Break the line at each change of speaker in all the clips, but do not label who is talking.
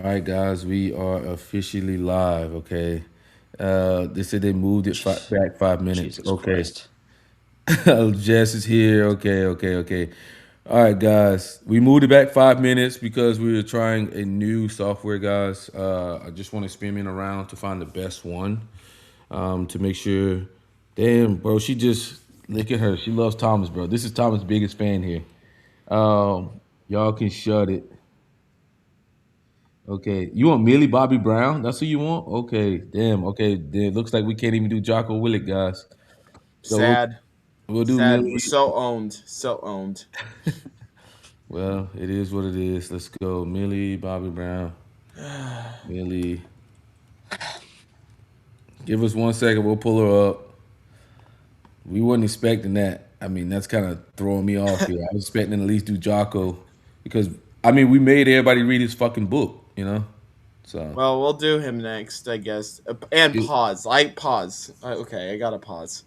right, guys, we are officially live. Okay, they said they moved it back 5 minutes.
Jesus
Okay,
Christ.
Jess is here. Okay. All right, guys, we moved it back 5 minutes because we were trying a new software, guys. I just want to experiment around to find the best one, to make sure. Damn, bro, she just look at her. She loves Thomas, bro. This is Thomas' biggest fan here. Y'all can shut it. Okay, you want Millie Bobby Brown? That's who you want? Okay, damn. Okay, then it looks like we can't even do Jocko Willett, guys. So
Sad.
we'll do
Sad.
Millie.
So owned. So owned.
Well, it is what it is. Let's go, Millie Bobby Brown. Millie, give us 1 second. We'll pull her up. We wasn't expecting that. I mean, that's kind of throwing me off here. I was expecting at least do Jocko because I mean we made everybody read his fucking book, you know. So
Well, we'll do him next, I guess. And
it,
pause. I pause. Okay, I gotta pause.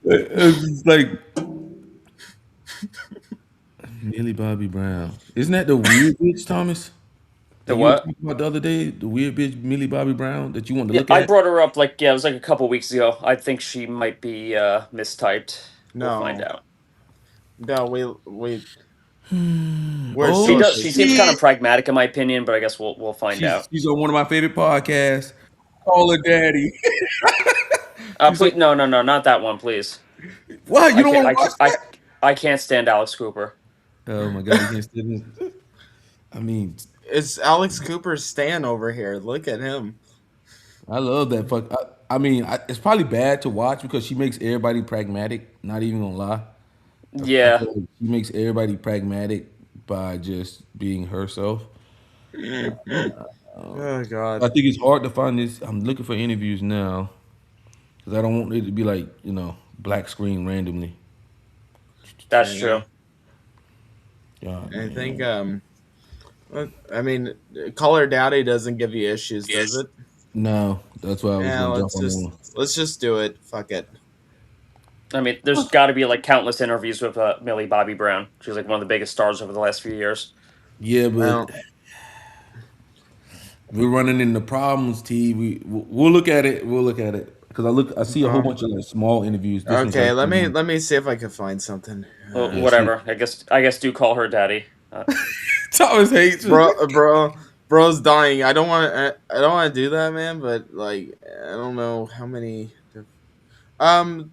it's just like Millie Bobby Brown. Isn't that the weird bitch, Thomas?
The
That you were
what?
talking about the other day, the weird bitch Millie Bobby Brown that you want to
Yeah,
look
I
at?
brought her up like it was like a couple weeks ago. I think she might be mistyped. We'll find
No.
out.
No, we're
Oh
She seems kind of
shit!
pragmatic in my opinion, but I guess we'll find
She's
out.
she's on one of my favorite podcasts. Call her daddy. She's on,
Please, no, not that one, please.
what? You
I
don't
can't
want
I
to watch
can't I,
that?
I can't stand Alex Cooper.
Oh my god, you can't stand this. I mean,
It's Alex Cooper's Stan over here. Look at him.
I love that fuck. It's probably bad to watch because she makes everybody pragmatic. Not even gonna lie. I
Yeah,
feel like she makes everybody pragmatic by just being herself.
Oh
I
God.
think it's hard to find this. I'm looking for interviews now because I don't want it to be like black screen randomly.
that's
I
true.
know.
God
I think
man,
I mean, Color Daddy doesn't give you issues, does it?
no, that's why I was
Yeah,
gonna jump on that one.
let's just do it. Fuck it.
I mean, there's got to be like countless interviews with Millie Bobby Brown. She's like one of the biggest stars over the last few years.
Yeah, but
Well,
we're running into problems. We'll look at it. We'll look at it because I see a whole
um,
bunch of like small interviews. This one's
okay.
like
Let me see if I can find something.
Well,
yeah, see,
whatever. I guess do call her daddy.
Thomas hates it.
Bro's dying. I don't want to do that, man. But like, I don't know how many.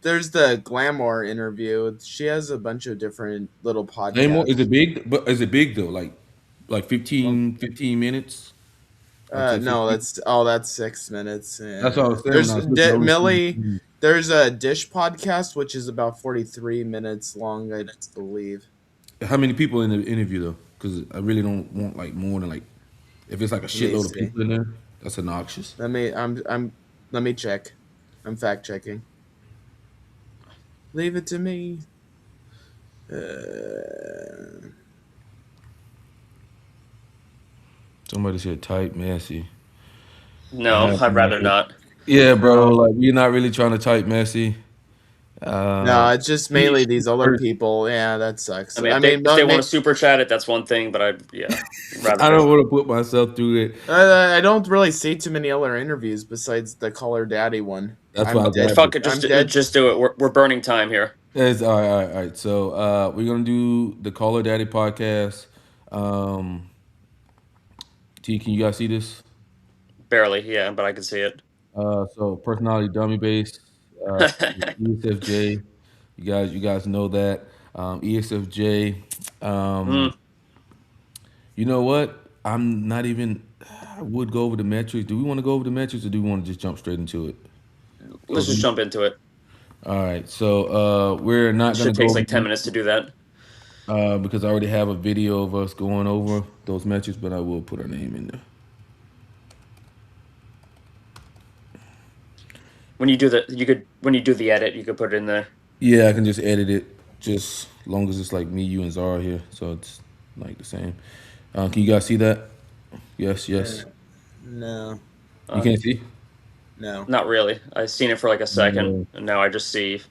There's the Glamour interview. She has a bunch of different little
Namor, is
podcasts.
it big? But is it big though? Like
Well,
15 minutes. I'd say
no,
15.
that's 6 minutes.
That's what I was saying when
There's
I was looking. I was
Millie.
seeing.
There's a Dish podcast which is about 43 minutes long, I believe.
How many people in the interview though? Because I really don't want like more than like if it's like a
Let me
shitload of
see.
people in there, that's obnoxious.
Let me check. I'm fact checking. Leave it to me. Uh,
Somebody said type messy. I
No,
have
I'd rather
no.
not.
Yeah, bro.
no,
Like we're not really trying to type messy.
no,
Uh,
it's just mainly
she
these other
first.
people. Yeah, that sucks.
I mean,
I mean,
if they want to super chat it, that's one thing. But yeah, rather
I don't
don't.
want to put myself through it.
I don't really see too many other interviews besides the Color Daddy one.
That's why I grabbed it.
Fuck it,
I'm dead.
just do it. We're burning time here.
It's, all right. So we're gonna do the Caller Daddy podcast. Um, T, can you guys see this?
Barely, yeah, but I can see it.
So personality dummy base, ESFJ. You guys know that. ESFJ.
Hmm.
Um, you know what? I'm not even. I would go over the metrics. Do we want to go over the metrics, or do we want to just jump straight into it?
Let's
Because
just jump into it.
all right. So we're not gonna
Should
go
take
over
like 10 minutes to do that.
because I already have a video of us going over those metrics, but I will put our name in there.
When you do the edit, you could put it in there.
Yeah, I can just edit it, just long as it's like me, you, and Zara here, so it's like the same. Can you guys see that? Yes,
Uh,
yes.
no,
You
Uh,
can't see?
no.
Not really. I've seen it for like a second,
No.
and now I just see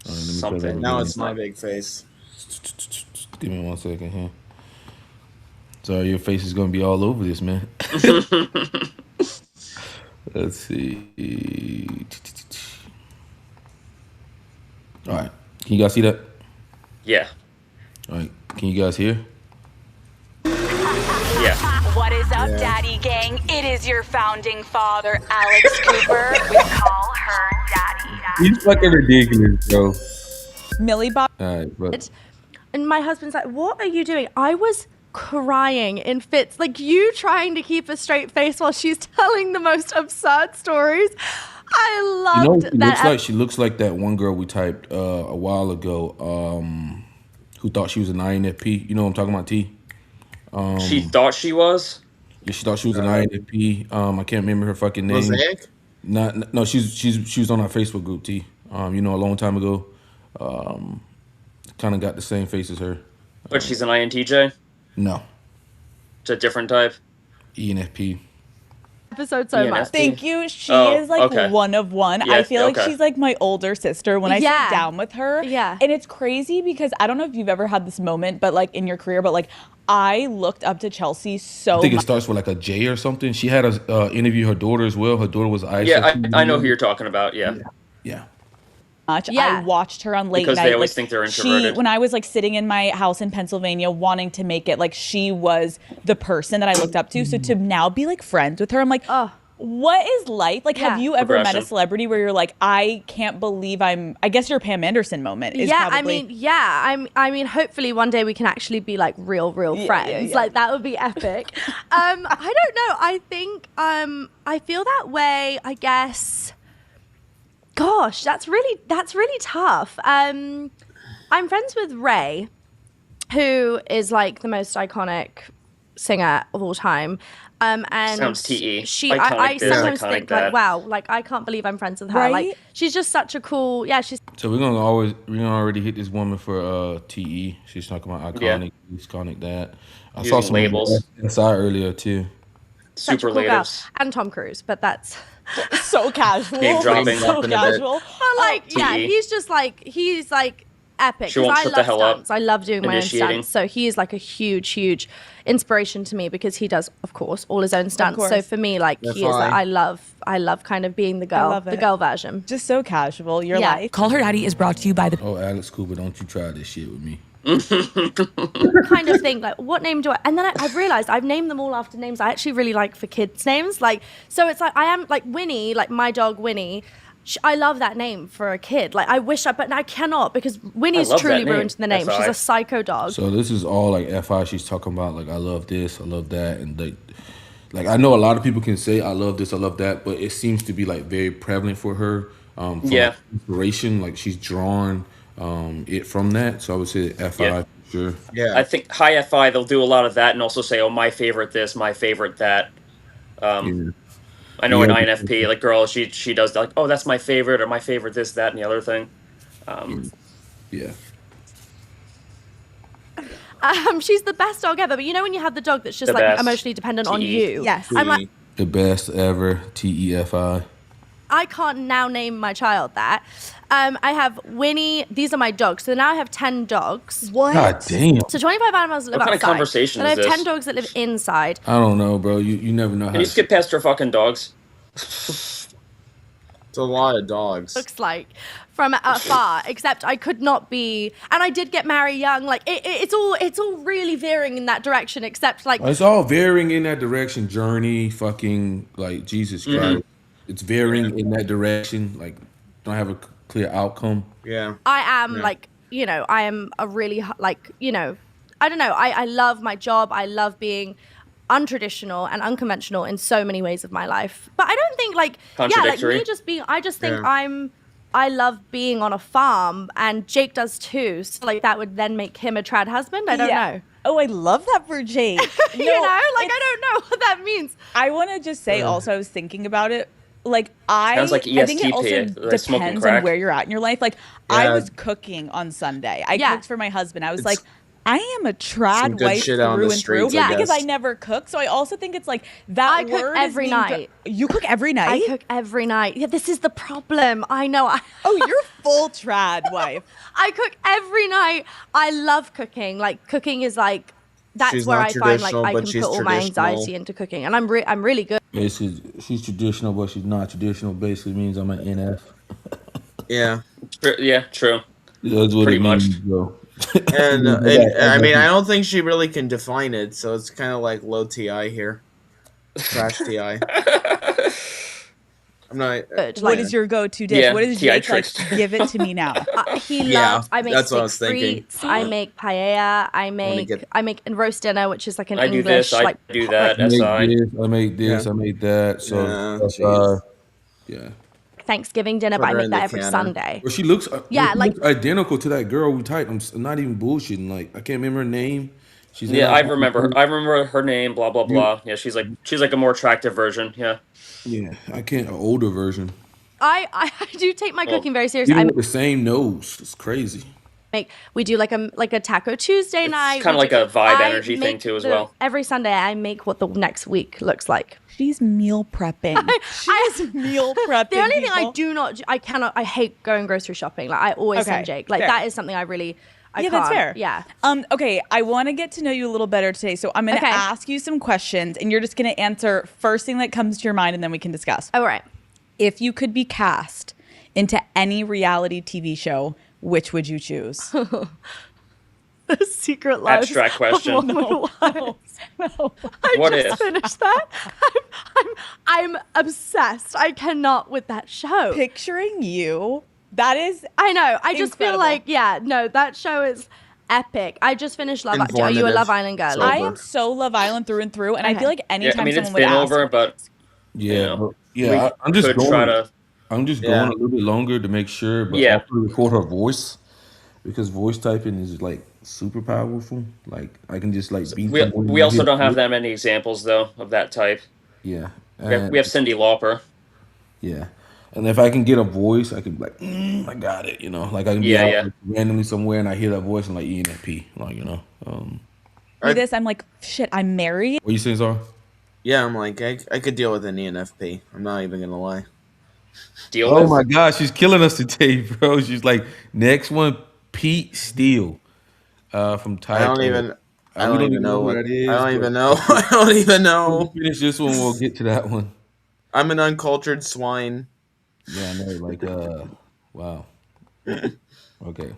All right, let me try that
something.
Now
again.
it's
It's
my
not.
big face.
Give me 1 second here. Sorry, your face is gonna be all over this, man. Let's see. All right. Can you guys see that?
Yeah.
All right. Can you guys hear?
Yeah.
What is up, Daddy Gang? It is your founding father, Alex Cooper. We call her Daddy.
He's fucking ridiculous, bro.
Millie Bob.
All right, but
And my husband's like, what are you doing? I was crying in fits, like you trying to keep a straight face while she's telling the most absurd stories. I loved
she looks like that one girl we typed a while ago, who thought she was an INFP. You know what I'm talking about, T?
She thought she was.
Yeah, she thought she was an INFP. I can't remember her fucking name.
Mosaic?
No, she was on our Facebook group, T. A long time ago. Kind of got the same face as her.
But she's an INTJ?
No,
It's a different type?
ENFP.
episode so much.
ENFP?
Thank you. She
Oh,
is like
okay.
one of one. I
Yes,
feel like
okay.
she's like my older sister when I sit down with her.
Yeah.
And it's crazy because I don't know if you've ever had this moment, but like in your career, but like I looked up to Chelsea so
I think it
much.
starts with like a J or something. She had us interview her daughter as well. Her daughter was ISFP.
Yeah, I know who you're talking about. Yeah.
Yeah.
Yeah.
I watched her on late
Because
night.
they always
like,
think they're introverted.
When I was like sitting in my house in Pennsylvania wanting to make it, like she was the person that I looked up to. So to now be like friends with her, I'm like,
Oh.
what is life? Like, have
Yeah.
you ever met a
Progression.
celebrity where you're like, I can't believe I guess your Pam Anderson moment is
Yeah,
probably.
I mean, hopefully one day we can actually be like real friends.
yeah.
Like that would be epic. I don't know. I think I feel that way. I guess. Gosh, that's really tough. I'm friends with Ray, who is like the most iconic singer of all time. And
Sounds TE.
I
Iconic this,
sometimes
iconic
think
that.
like, wow, like I can't believe I'm friends with her.
Right?
Like she's just such a cool. Yeah, she's
So we're gonna already hit this woman for TE. She's talking about iconic, iconic that. I saw
Using
some
labels.
SI earlier too.
such a cool girl.
Superlatives.
And Tom Cruise, but that's.
So casual.
Name dropping.
So
Up in a bit.
casual.
But like, yeah,
TE.
he's like epic.
She
'cause
won't
I
shut the
love
hell up.
stunts. I love doing my own
Initiating.
stunts. So he is like a huge inspiration to me because he does, of course, all his own stunts. So
course.
for me, like
That's
he is like,
fine.
I love kind of being the girl,
love
the
it.
girl version.
Just so casual. Your
Yeah.
life.
Call Her Daddy is brought to you by the
Oh, Alex Cooper, don't you try this shit with me.
Kind of think like, what name do I? And then I've realized I've named them all after names I actually really like for kids' names. Like, so it's like I am like Winnie, like my dog Winnie. I love that name for a kid. Like I wish but I cannot because Winnie's
love that
truly
name,
ruined the name. She's
FI.
a psycho dog.
So this is all like FI. She's talking about like I love this, I love that, and like I know a lot of people can say I love this, I love that, but it seems to be like very prevalent for her. For
Yeah.
like, inspiration, like she's drawn it from that. So I would say FI
Yeah.
for sure.
Yeah.
I think high FI, they'll do a lot of that and also say, oh, my favorite this, my favorite that.
Yeah.
I know an
Yeah.
INFP, like girl, she does like, oh, that's my favorite, or my favorite this, that, and the other thing.
Yeah.
She's the best dog ever. But you know when you have the dog that's just
The
like
best.
emotionally dependent on
TE.
you.
Yes.
I'm like,
The best ever. TEFI.
I can't now name my child that. I have Winnie. These are my dogs. So now I have 10 dogs.
What?
God damn.
So 25 animals live
What kind of
outside.
conversation
and I
is
have
this?
10 dogs that live inside.
I don't know, bro. You never know how.
Can you skip past her fucking dogs?
It's a lot of dogs.
Looks like from afar, except I could not be, and I did get married young. Like it's all really veering in that direction. Except like
It's all varying in that direction. Journey, fucking like Jesus Christ. It's varying in that direction. Like don't have a clear outcome.
Yeah.
I am like I am a really like I don't know. I love my job. I love being untraditional and unconventional in so many ways of my life. But I don't think like
Contradictory.
me just being. I just think
Yeah.
I love being on a farm, and Jake does too. So like that would then make him a trad husband. I don't know.
Oh, I love that for Jake.
You know, like I don't know what that means.
I want to just say also, I was thinking about it. Like
Sounds like
I think it
ESTP,
also
like smoking
depends
crack.
on where you're at in your life. Like I
Yeah.
was cooking on Sunday. I
Yeah.
cooked for my husband. I was
It's-
like, I am a
Some
trad
good
wife
shit out on
through
the
and through
streets, I
because I
guess.
never cook. So I also think it's like that
I cook
word is
every
being
night.
You cook every night?
I cook every night. Yeah, this is the problem. I know.
Oh, you're full trad wife.
I cook every night. I love cooking. Like cooking is like that's
She's
where
not
I find like
traditional,
I
but
can
she's
put all my
traditional.
anxiety into cooking, and I'm really good.
Basically, she's traditional, but she's not traditional. Basically means I'm an NF.
Yeah.
Yeah, true.
That's what
Pretty
it
much.
means, bro.
And
I
I mean, I
got
don't think she really can define it, so it's kind of like low TI here, trash TI. I'm not.
Like,
What is your go-to dish?
Yeah,
What is
TI
Jake like?
tricks.
Give it to me now.
he
Yeah,
loves. I make
that's what I
steak
was thinking.
frites. I make paella. I make roast dinner, which is like an
I do
English
this, I
like
do
pot-
that.
I make
SI.
this, I make this,
Yeah.
I make that. So,
Yeah,
that's,
jeez.
yeah.
Thanksgiving dinner,
Put
but I
her
make
in
that
the
every
canon.
Sunday.
Well, she looks,
Yeah,
she
like-
looks identical to that girl we typed. I'm not even bullshitting. Like, I can't remember her name. She's in
Yeah,
our-
I remember her name. Blah blah blah. Yeah, she's like a more attractive version. Yeah.
Yeah, I can't. An older version.
I do take my
Well,
cooking very seriously.
Even
I
with the same nose, it's crazy.
we do like a Taco Tuesday night.
kinda
We
like
do-
a vibe
I
energy thing
make
too as well.
Every Sunday I make what the next week looks like.
She's meal prepping. She's meal prepping.
The only thing I
people.
do not, I hate going grocery shopping. Like I always
Okay,
send Jake. Like
fair.
that is something I really, I
Yeah,
can't.
that's fair.
Yeah.
Okay, I want to get to know you a little better today. So I'm going to
Okay.
ask you some questions, and you're just going to answer first thing that comes to your mind, and then we can discuss.
All right.
If you could be cast into any reality TV show, which would you choose?
The Secret Life.
Abstract question.
No.
I
What
just
if?
finished that. I'm obsessed. I cannot with that show.
Picturing you, that is
I know. I just feel
Incredible.
like, yeah, no, that show is epic. I just finished Love Island. Are you a
Informative.
Love Island girl?
So-
I
over.
am so Love Island through and through, and I
Okay.
feel like
Yeah,
anytime
I mean it's
someone would
been
ask,
over, but
Yeah,
know,
but- yeah. I'm just
could
going.
try to.
I'm just
Yeah.
going a little bit longer to make sure, but
Yeah.
also record her voice because voice typing is like super powerful. Like I can just like beat.
We,
someone
we
and
also
hit-
don't have that many examples though of that type.
Yeah,
We have Cyndi Lauper.
Yeah, and if I can get a voice, I can be like, I got it. You know, like I can be
Yeah,
out
yeah.
like, randomly somewhere and I hear that voice and like ENFP, like you know.
with this, I'm like, shit, I'm married.
What you saying, Zara?
Yeah, I'm like, I could deal with an ENFP. I'm not even gonna lie.
Deal
Oh
with.
my God, she's killing us today, bro. She's like, next one, Pete Steele, from Type.
I don't even know what
that is.
I don't
but
even know. I don't even
We'll
know.
finish this one. We'll get to that one.
I'm an uncultured swine.
Yeah, I know. Like, wow. Okay.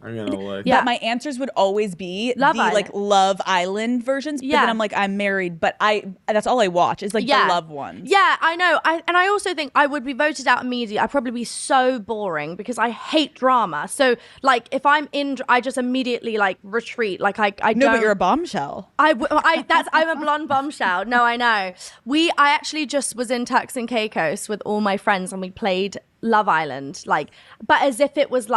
I'm gonna look.
Yeah.
But my answers would always be
Love
the
Island.
like Love Island versions. But
Yeah.
then I'm like, I'm married, but that's all I watch is like
Yeah.
the love ones.
Yeah, I know. And I also think I would be voted out immediately. I'd probably be so boring because I hate drama. So like if I'm in, I just immediately like retreat. Like I
No,
don't.
but you're a bombshell.
I'm a blonde bombshell. No, I know. I actually just was in Turks and Caicos with all my friends and we played Love Island, like, but as if it was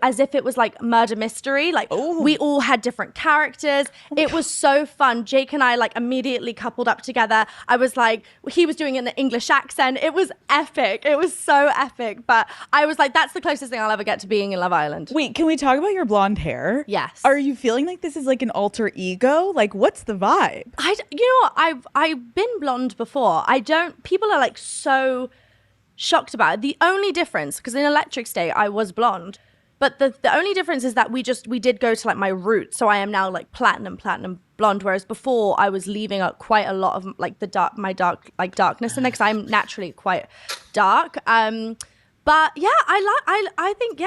as if it was like murder mystery. Like we all had different characters. It was so fun. Jake and I like immediately coupled up together. I was like, he was doing an English accent. It was epic. It was so epic. But I was like, that's the closest thing I'll ever get to being in Love Island.
Wait, can we talk about your blonde hair?
Yes.
Are you feeling like this is like an alter ego? Like, what's the vibe?
You know what? I've been blonde before. People are like so shocked about it. The only difference, because in Electric State I was blonde, but the only difference is that we did go to like my roots. So I am now like platinum blonde, whereas before I was leaving out quite a lot of like my darkness in there because I'm naturally quite dark. But yeah, I think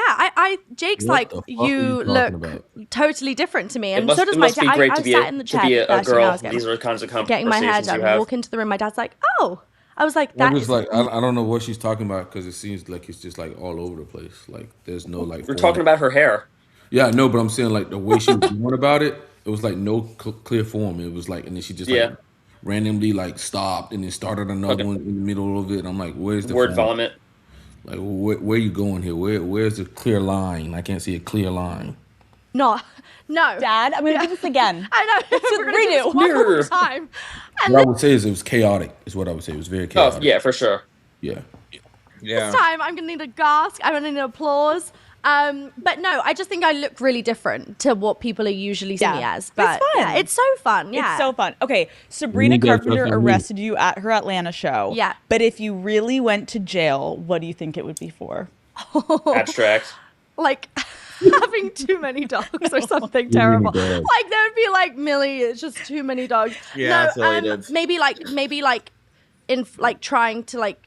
Jake's
What
like,
the fuck are
you
you
look
talking about?
totally different to me, and
It
so does
must
my
be
dad.
great
I
to be
sat in the chair
a
first thing I
girl.
was
These are the kinds of
getting my hair
conversations
done.
you have.
Walk into the room, my dad's like, oh. I was like,
I'm
that
just
is
like, I don't know what she's talking about because it seems like it's just like all over the place. Like there's no like.
We're
form.
talking about her hair.
Yeah, I know, but I'm saying like the way she was going about it, it was like no clear form. It was like, and then she just
Yeah.
like randomly like stopped and then started another
Okay.
one in the middle of it. And I'm like, where's the
Word
form?
vomit.
Like, where you going here? Where's the clear line? I can't see a clear line.
no.
Dad, I'm gonna do this again.
I know. We're gonna do this
redo.
one more
Mirror.
time. And
What I would say is it was chaotic. Is what I would say. It was very
Oh
chaotic.
yeah, for sure.
Yeah.
Yeah.
this time, I'm gonna need a gasp. I'm gonna need applause. But no, I just think I look really different to what people are usually seeing me
Yeah.
as. But
It's fun.
yeah, it's so fun. Yeah,
It's so fun. Okay, Sabrina
You guys
Carpenter
trust me.
arrested you at her Atlanta show.
Yeah.
But if you really went to jail, what do you think it would be for?
Abstract.
like having too many dogs or something terrible.
dogs.
Like there would be like Millie, it's just too many dogs.
Yeah,
no,
affiliative.
maybe like in like trying to like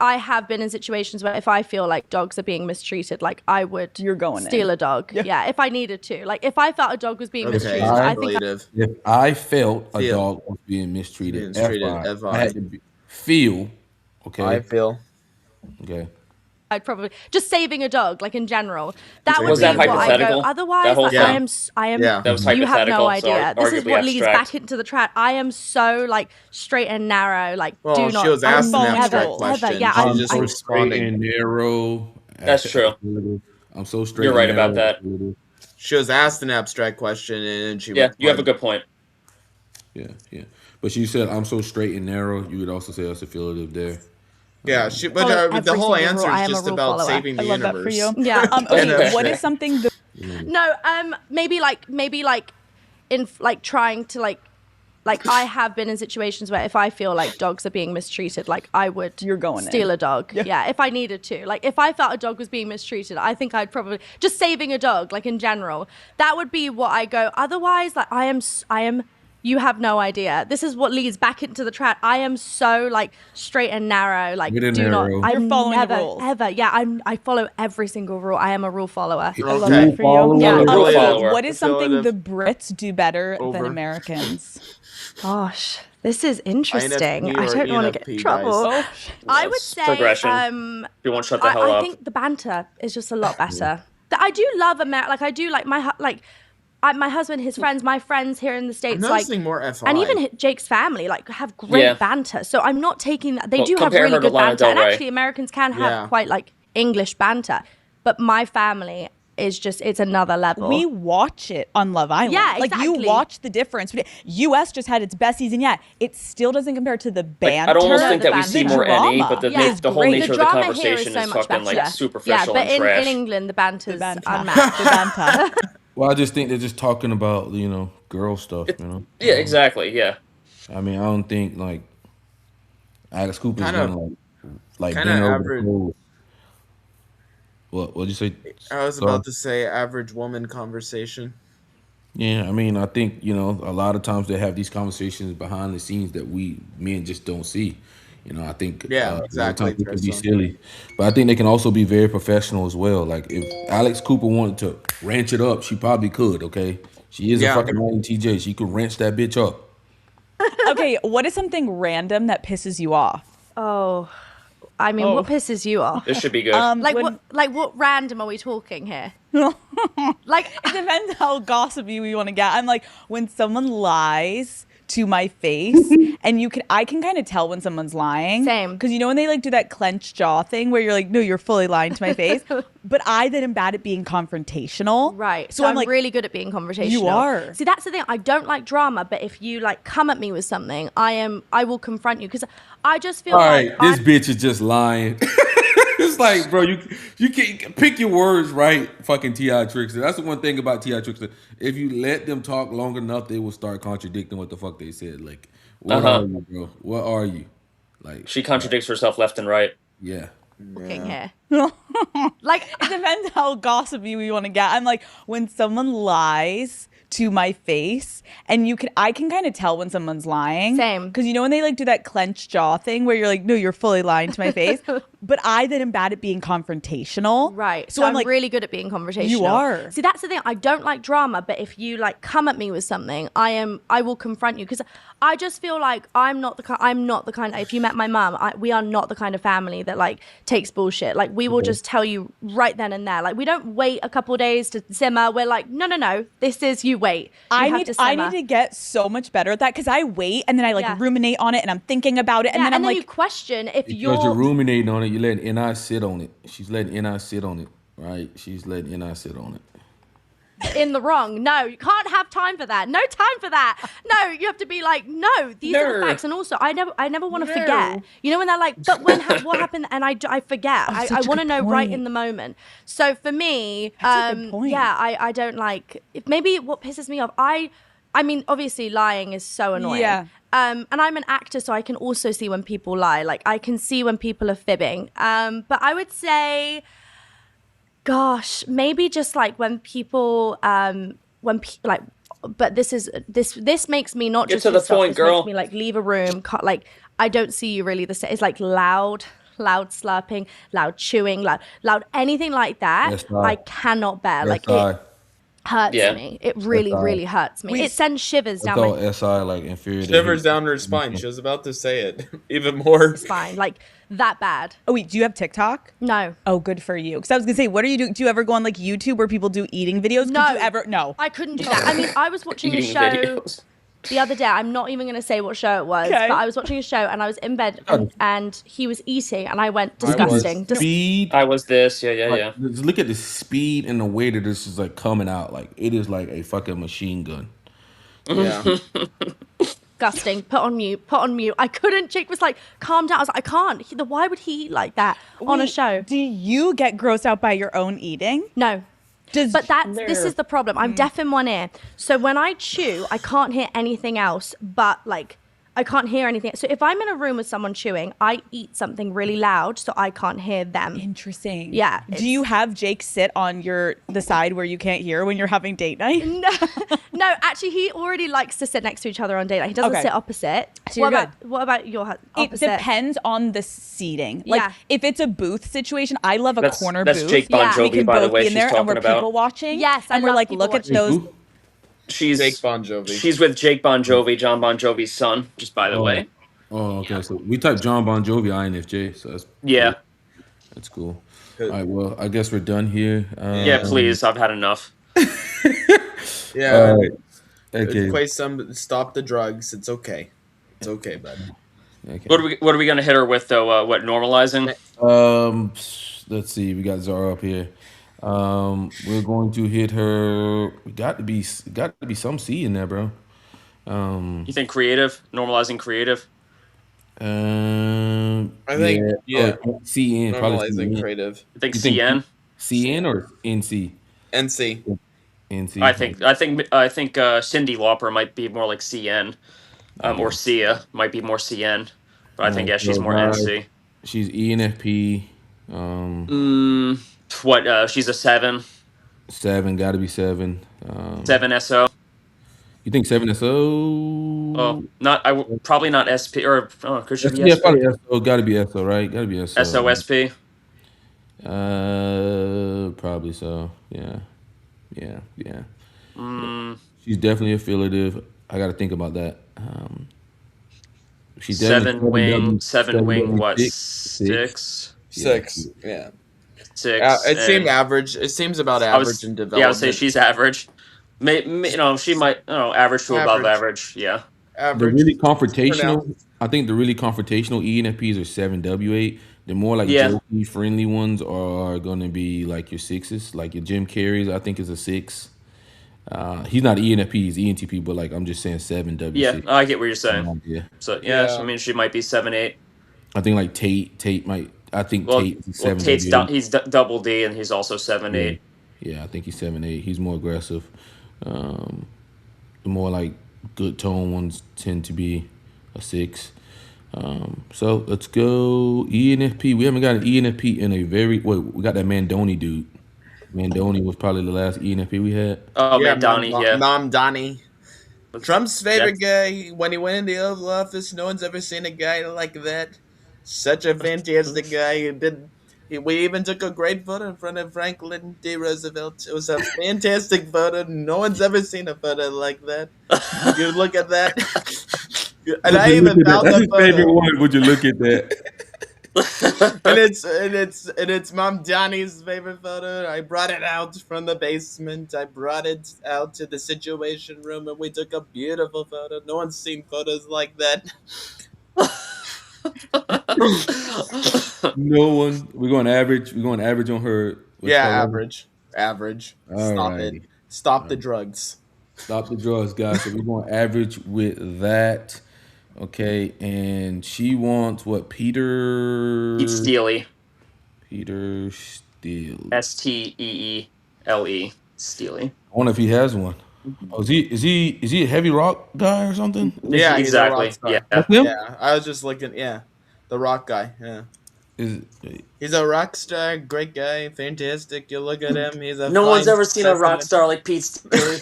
I have been in situations where if I feel like dogs are being mistreated, like I would steal a dog. Yeah, if I needed to. Like if I felt a dog was being mistreated, I think
if I felt a dog was being mistreated, I had to feel. Okay.
I feel.
Okay.
I'd probably just saving a dog, like in general. That would
Was
be
that
what I
hypothetical?
go. Otherwise,
That whole
like,
thing?
I am.
Yeah.
That was
You have no
hypothetical, so
idea. This is
arguably
what leads
abstract.
back into the trap. I am so like straight and narrow. Like
Well,
do not.
she was asked an abstract
ever,
question.
ever. Yeah,
She
I'm
just
I'm
just.
straight
responding.
and narrow.
That's true.
I'm so straight.
You're right
and
about
narrow.
that.
She was asked an abstract question, and then she.
Yeah, you have a good point.
Yeah, yeah. But she said I'm so straight and narrow. You would also say that's affiliative there.
Yeah, but
Follow
the
every
whole
single
answer
rule. I
is
am a
just
rule
about
follower.
saving the
I love that
universe.
for you.
Yeah.
Okay, what is something
No. Maybe like in like trying to like I have been in situations where if I feel like dogs are being mistreated, like I would steal a dog. Yeah, if I needed to. Like if I felt a dog was being mistreated, I think I'd probably just saving a dog, like in general. That would be what I go. Otherwise, like I am. You have no idea. This is what leads back into the trap. I am so like straight and narrow. Like
Straight and
do not.
narrow.
I'm
You're following the
never
rules.
ever. Yeah, I follow every single rule. I am a rule follower.
I love
Okay.
that for you.
Yeah.
Rule
Okay,
follower.
what is something the
Affiliative.
Brits do better
Over.
than Americans?
Gosh, this is interesting.
INFP
I
or
don't want to get in
ENFP,
trouble.
guys?
I would
That's
say
progression. You won't shut the hell
I
up.
think the banter is just a lot better. I do love America. Like I do like my my husband, his friends, my friends here in the States,
I'm
like,
noticing more FI.
and even Jake's family, like, have great
Yeah.
banter. So I'm not taking that. They
Well,
do have
compare
really
her to
good
Lana
banter,
Del
and
Rey.
actually Americans can have
Yeah.
quite like English banter. But my family is just it's another level.
We watch it on Love Island.
Yeah,
Like you
exactly.
watch the difference. US just had its best season yet. It still doesn't compare to the banter.
I don't almost
No,
think
the
that we see
banter.
more Any,
drama.
but the,
Yeah.
the whole
Great.
nature
the
of the
drama here is
conversation
so
is
much
fucking
better.
like superficial
but
and
in
trash.
England, the banter's
banter.
unmatched.
The banter.
Well, I just think they're just talking about girl stuff.
Yeah, exactly. Yeah.
I mean, I don't think like Alex Cooper's
Kind of-
gonna like
kinda
bend over
average.
the coals. What'd you say?
I was
Sorry?
about to say average woman conversation.
Yeah, I mean, I think a lot of times they have these conversations behind the scenes that we men just don't see. I think
Yeah,
a lot of
exactly,
times it can be
Tristan.
silly, but I think they can also be very professional as well. Like if Alex Cooper wanted to ranch it up, she probably could. Okay, she is
Yeah.
a fucking INTJ. She could ranch that bitch up.
Okay, what is something random that pisses you off?
Oh, I mean, what pisses you off?
This should be good.
What random are we talking here? Like,
It depends how gossipy we want to get. I'm like, when someone lies to my face, and I can kind of tell when someone's lying.
Same.
Because when they like do that clenched jaw thing where you're like, no, you're fully lying to my face. But I then am bad at being confrontational.
right.
So
So
I'm like,
really good at being conversational.
You are.
See, that's the thing. I don't like drama, but if you like come at me with something, I will confront you because I just feel
All
like
right, this bitch is just lying. It's like, bro, you can pick your words right, fucking T.I. Trickster. That's the one thing about T.I. Trickster. If you let them talk long enough, they will start contradicting what the fuck they said. Like, what are you, bro? What are you? Like,
She contradicts herself left and right.
yeah.
talking here.
like, it depends how gossipy we want to get. I'm like, when someone lies to my face, and I can kind of tell when someone's lying.
Same.
Because when they like do that clenched jaw thing where you're like, no, you're fully lying to my face. But I then am bad at being confrontational.
Right.
So
So
I'm
I'm
like,
really good at being conversational.
You are.
See, that's the thing. I don't like drama, but if you like come at me with something, I will confront you because I just feel like I'm not the kind. If you met my mum, we are not the kind of family that like takes bullshit. Like we will just tell you right then and there. Like we don't wait a couple of days to simmer. We're like, no. This is you wait. You have to
I
simmer.
need to get so much better at that because I wait and then I like
Yeah.
ruminate on it and I'm thinking about it and then I'm like,
you question if
Because
you're
you're ruminating on it, you're letting NI sit on it. She's letting NI sit on it, right? She's letting NI sit on it.
in the wrong. No, you can't have time for that. No time for that. No, you have to be like, no, these are the
No.
facts. And also, I never want to
No.
forget. When they're like, but what happened? And I forget. I
such a
want to
good
know right
point.
in the moment. So for me,
That's a good point.
yeah, I don't like. Maybe what pisses me off. I mean, obviously, lying is so annoying.
Yeah.
And I'm an actor, so I can also see when people lie. Like I can see when people are fibbing. But I would say, Gosh, maybe just like when people like, but this makes me not
Get
just
to the
yourself,
point,
this
girl.
makes me like leave a room, like I don't see you really the same. It's like loud slurping, loud chewing, loud anything like that.
Yes,
I cannot bear. Like
SI.
it hurts
Yeah.
me. It really,
SI.
really hurts me.
Wait,
It sends shivers
That's
down
all
my
SI, like inferior. to
Shivers
hate.
down her spine. She was about to say it. Even more.
spine, like that bad.
Oh wait, do you have TikTok?
No.
Oh, good for you. Because I was gonna say, what are you doing? Do you ever go on like YouTube where people do eating videos? Could
No.
you ever? No.
I couldn't do that. I mean, I was watching a
Eating
show
videos.
the other day. I'm not even going to say what show it was,
Okay.
but I was watching a show and I was in bed and he was eating and I went,
I was.
disgusting.
Speed.
I was this. Yeah.
Like, just look at the speed and the way that this is like coming out. Like it is like a fucking machine gun.
Yeah.
Disgusting. Put on mute. I couldn't. Jake was like, calm down. I was like, I can't. Why would he eat like that on a
Wait,
show?
Do you get grossed out by your own eating?
No.
Does
But this is the problem. I'm deaf in one ear. So when I chew, I can't hear anything else but like, I can't hear anything. So if I'm in a room with someone chewing, I eat something really loud so I can't hear them.
Interesting.
Yeah,
Do you have Jake sit on the side where you can't hear when you're having date night?
No, actually, he already likes to sit next to each other on date night. He doesn't
Okay.
sit opposite.
So you're
What about your
It
opposite?
depends on the seating. Like
Yeah.
if it's a booth situation, I love a corner
That's
booth.
Jake Bon
Yeah.
We
Jovi,
can
by the
both
way.
be in
She's
there and we're
talking about.
people watching.
Yes, I
and we're
love
like,
people
look at
watching.
those.
Who?
She's
Jake Bon Jovi.
She's with Jake Bon Jovi, John Bon Jovi's son. Just by the way.
Oh, okay. So we type John Bon Jovi INFJ. So that's
Yeah.
That's cool. All right. Well, I guess we're done here.
Yeah. Please, I've had enough.
Yeah.
Okay.
Play some. Stop the drugs. It's okay. It's okay, bud.
What are we gonna hit her with though? What normalizing?
Let's see. We got Zara up here. We're going to hit her. Got to be some C in there, bro.
You think creative? Normalizing creative?
I think
CN probably
normalizing
CN.
creative.
You think
You think-
CN?
CN or NC?
NC.
NC.
I think Cindy Lauper might be more like CN, or Sia might be more CN, but I think she's more NC.
She's ENFP.
She's a 7.
7. Got to be 7.
7 SO.
You think 7 SO?
Oh, probably not SP or could she be
Yeah,
SP?
probably SO. Got to be SO, right? Got to be SO.
SOSP.
Probably so. Yeah. She's definitely affiliative. I got to think about that. She's
7 wing. 7 wing. What?
6?
6. Yeah.
6.
It seemed
and
average. It seems about
I
average
was
in
yeah. I would
development.
say she's average. She might average to above
Average.
average. Yeah.
The
Average.
really confrontational, I think the really confrontational ENFPs are 7W8. The more like
Yeah.
jokey, friendly ones are going to be like your 6s, like your Jim Carrey's. I think is a 6. He's not ENFP, he's ENTP, but like I'm just saying 7W6.
Yeah, I get what you're saying.
Yeah.
So
Yeah.
I mean, she might be 7-8.
I think like Tate might. I think
Well,
Tate is
well
7W8.
Tate's he's double D, and he's also 7-8.
Yeah, I think he's 7-8. He's more aggressive. The more like good tone ones tend to be a 6. So let's go ENFP. We haven't got an ENFP in a very we got that Mandoni dude. Mandoni was probably the last ENFP we had.
Oh man, Donnie,
Mom Donnie. Trump's favorite
That's-
guy. When he went in the Oval Office, no one's ever seen a guy like that. Such a fantastic guy. We even took a great photo in front of Franklin D. Roosevelt. It was a fantastic photo. No one's ever seen a photo like that. You look at that. And I even found
That's
the
his favorite
photo.
one. Would you look at that?
And it's Mom Donnie's favorite photo. I brought it out from the basement. I brought it out to the Situation Room, and we took a beautiful photo. No one's seen photos like that.
No one. We're going average. We're going average on her.
Yeah, average.
All
Stop
right.
it. Stop the drugs.
Stop the drugs, guys. So we're going average with that. Okay, and she wants what? Peter
Steely.
Peter Steele.
STEELE. Steely.
I wonder if he has one. Oh, is he a heavy rock guy or something?
Yeah, he's a
exactly.
rock star.
Yeah.
That's him?
Yeah, I was just looking. Yeah, the rock guy. Yeah. He's a rock star, great guy, fantastic. You look at him, he's a
No
fine
one's ever seen a rock
specimen.
star like Pete Steele.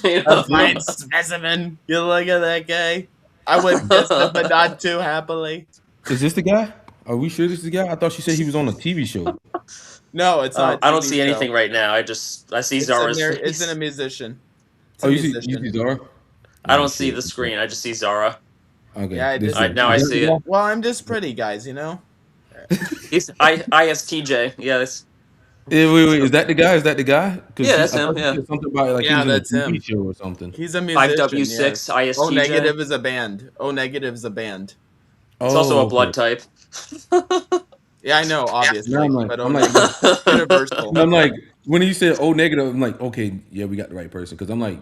You
A
know?
fine specimen. You look at that guy. I would kiss him, but not too happily.
Is this the guy? Are we sure this is the guy? I thought she said he was on a TV show.
No, it's not. A
I don't
TV
see
show.
anything right now. I see Zara's
It's
face.
a musician. It's
Oh,
a
you
musician.
see Zara?
I
Oh,
don't see
shit.
the screen. I just see Zara.
Okay.
Yeah, I
this
did.
is-
Now I
is that
see
the
it.
Well, I'm just pretty, guys. You know.
He's ISTJ. Yeah,
guy? Yeah, wait. Is that the guy? Is that the guy?
Yeah, that's
I thought
him,
she
yeah.
said something about like
Yeah,
he was
that's
in a TV
him.
show or something.
He's a musician.
5W6
yes.
ISTJ.
O negative is a band. O negative is a band.
It's also a
okay.
blood type.
Yeah, I know, obviously,
No, I'm like-
but
I'm
O
like-
negative is universal.
I'm like, when you said O negative, I'm like, okay, yeah, we got the right person. Because I'm like,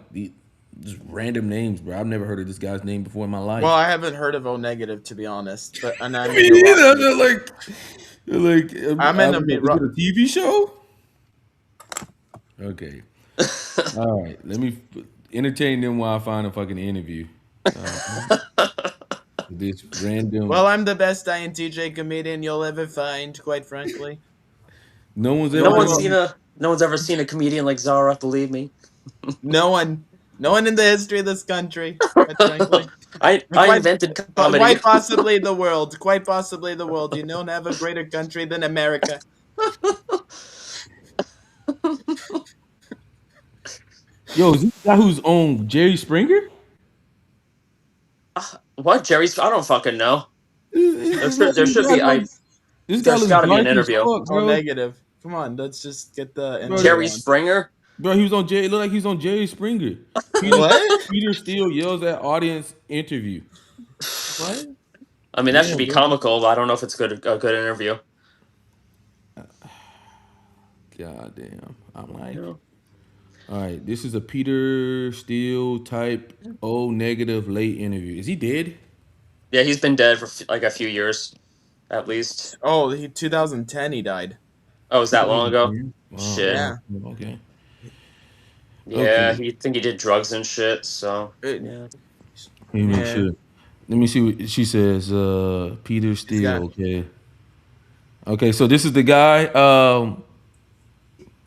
just random names, bro. I've never heard of this guy's name before in my life.
Well, I haven't heard of O negative, to be honest. But and I'm
Me neither. I'm just like,
I'm in a
is
mid-
it a TV show? Okay. All right. Let me entertain them while I find a fucking interview. This random.
Well, I'm the best INTJ comedian you'll ever find, quite frankly.
no one's ever.
No one's ever seen a comedian like Zara. Believe me.
No one in the history of this country, quite frankly.
I
Quite-
invented
But
comedy.
quite possibly the world. Quite possibly the world. You don't have a greater country than America.
Yo, is this the guy who's on Jerry Springer?
What Jerry's? I don't fucking know. There should be.
This guy
There's
looks
gotta be an
dark as
interview.
fuck,
Oh,
bro.
negative. Come on, let's just get the interview
Jerry
on.
Springer.
Bro, he was on Jerry. Look like he's on Jerry Springer.
What?
Peter Steele yells at audience interview. What?
I mean, that
Yeah,
should be
bro.
comical, but I don't know if it's a good interview.
God damn. I'm like,
Yeah.
all right, this is a Peter Steele type O negative late interview. Is he dead?
Yeah, he's been dead for like a few years, at least.
Oh, 2010 he died.
Oh, is that long ago?
Wow,
Shit.
Yeah.
Okay.
Yeah,
Okay.
he think he did drugs and shit. So
It-
yeah.
Let me make
Yeah.
sure. Let me see what she says. Peter Steele.
got-
Okay. Okay, so this is the guy.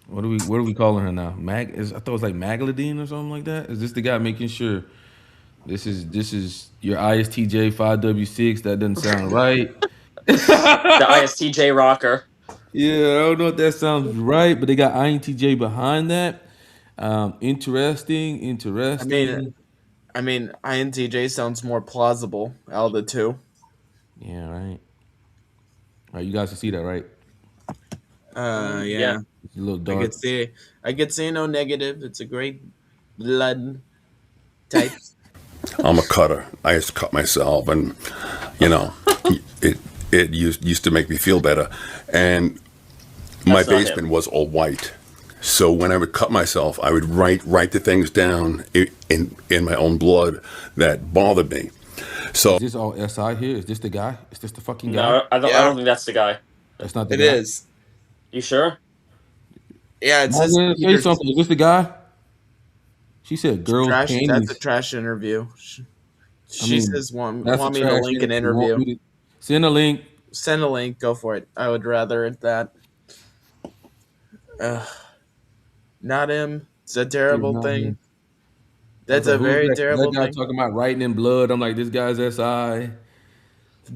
What are we calling her now? I thought it was like Magladine or something like that. Is this the guy making sure? This is your ISTJ 5W6. That doesn't sound right.
The ISTJ rocker.
Yeah, I don't know if that sounds right, but they got INTJ behind that. Interesting.
I mean, INTJ sounds more plausible out of the two.
Yeah, right. All right, you guys can see that, right?
Yeah.
Yeah.
It's a little
I
dark.
could see no negative. It's a great blood type.
I'm a cutter. I used to cut myself, and you know, it used to make me feel better. And my
That's not
basement
him.
was all white, so when I would cut myself, I would write the things down in my own blood that bothered me. So
Is this all SI here? Is this the guy? Is this the fucking guy?
No, I don't think that's the guy.
That's not the
It
guy.
is.
You sure?
Yeah, it
I
says
was gonna say
Peter-
something. Is this the guy? She said girls
trash.
panties.
That's a trash interview. She
mean,
says want
That's
me
a
to
trash
link an
interview. Want
interview.
me to send a link.
Send a link. Go for it. I would rather that. Not him. It's a terrible
Not
thing.
him.
That's
Like,
a
who's
very
that
terrible
guy
thing.
talking about writing in blood. I'm like, this guy's SI.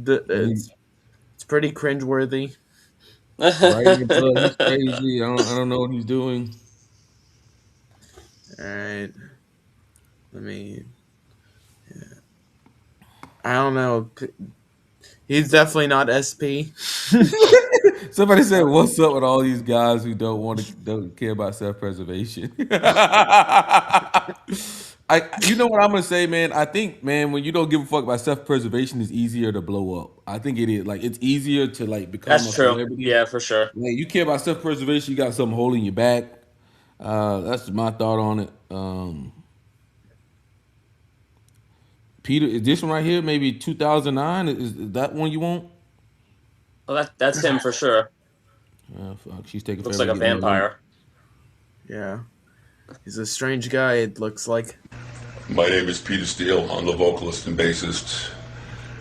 It's pretty cringeworthy.
Writing in blood. He's crazy. I don't know what he's doing.
All right. Let me. Yeah. I don't know. He's definitely not SP.
Somebody said, "What's up with all these guys who don't care about self-preservation?" You know what I'm gonna say, man. I think, man, when you don't give a fuck about self-preservation, it's easier to blow up. I think it is. Like, it's easier to like become
That's
a
true.
celebrity.
Yeah, for sure.
Like, you care about self-preservation, you got something holding you back. That's my thought on it. Peter, is this one right here? Maybe 2009. Is that one you want?
Well, that's him for sure.
Fuck, she's taking.
Looks
forever
like a
getting that link.
vampire.
Yeah. He's a strange guy, it looks like.
my name is Peter Steele. I'm the vocalist and bassist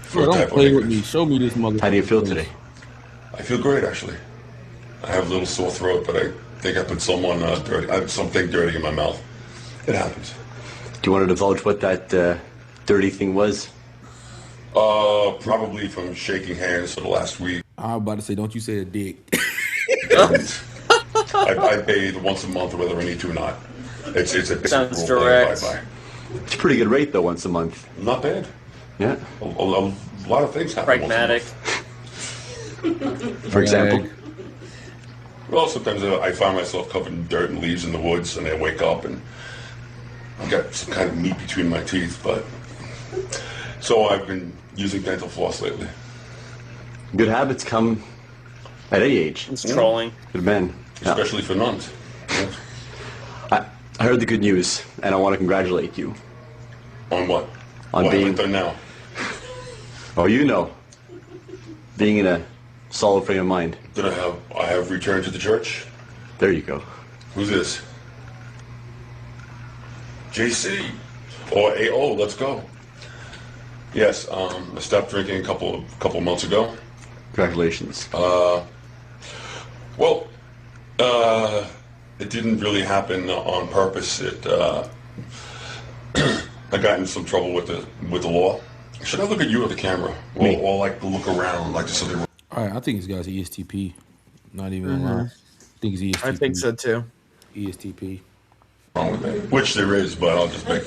for
Bro, don't
Type O
play with me.
Negative.
Show me this motherfucker.
How do you feel today?
I feel great, actually. I have a little sore throat, but I think I put something dirty in my mouth. It happens.
Do you want to divulge what that dirty thing was?
Probably from shaking hands for the last week.
I was about to say, don't you say a dick.
I bathe once a month, whether I need to or not. It's a basic
Sounds
rule that I
direct.
abide
It's a pretty good rate, though, once a month.
by. Not bad.
Yeah.
A lot of things happen.
Pragmatic.
For example.
Well, sometimes I find myself covered in dirt and leaves in the woods, and I wake up and I've got some kind of meat between my teeth. But so I've been using dental floss lately.
Good habits come at any age.
It's trolling.
Good men. Yeah.
Especially for nuns. Yeah.
I heard the good news, and I want to congratulate you.
On what?
On
what
being-
have I done now?
Oh, you know. Being in a solid frame of mind.
Did I have returned to the church?
There you go.
Who's this? JC. Or AO, let's go. Yes, I stopped drinking a couple months ago.
Congratulations.
Well, it didn't really happen on purpose. I got in some trouble with the law. Should I look at you or the camera? Or like look around, like just something.
All right, I think this guy's ESTP. Not even gonna lie. I think he's ESTP.
I think so too.
ESTP.
Wrong with me. Which there is, but I'll just make.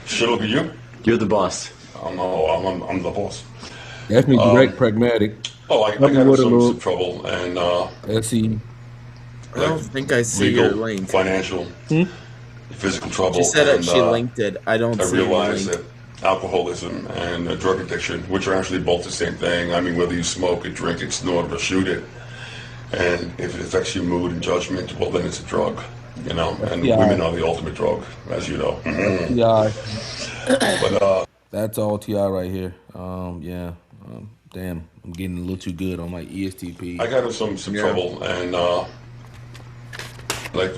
Should I look at you?
You're the boss.
I'm the boss.
Definitely direct, pragmatic.
Oh, I got in some trouble and
SE.
I don't think I see
legal,
your link.
financial, physical trouble.
She said
and,
she linked it. I don't
I
see your
realized
link.
that alcoholism and drug addiction, which are actually both the same thing. I mean, whether you smoke it, drink it, snort it, or shoot it, and if it affects your mood and judgment, well, then it's a drug, you know. And
Yeah.
women are the ultimate drug, as you know.
Yeah,
But
that's all TI right here. Yeah. Damn, I'm getting a little too good on my ESTP.
I got in some trouble and like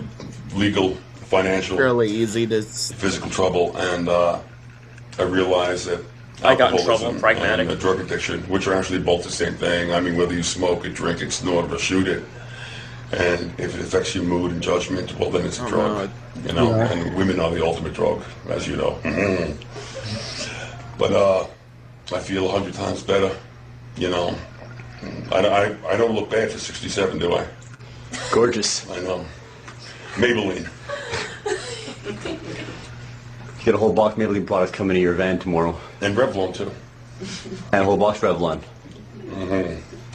legal, financial,
Fairly easy to.
physical trouble, and I realized that
I got in trouble,
alcoholism
pragmatic.
and drug addiction, which are actually both the same thing. I mean, whether you smoke it, drink it, snort it, or shoot it, and if it affects your mood and judgment, well, then it's a drug, you know.
Yeah.
And women are the ultimate drug, as you know. But I feel 100 times better, you know. I don't look bad for 67, do I?
Gorgeous.
I know. Maybelline.
Get a whole box of Maybelline products coming to your van tomorrow.
And Revlon, too.
And a whole box of Revlon.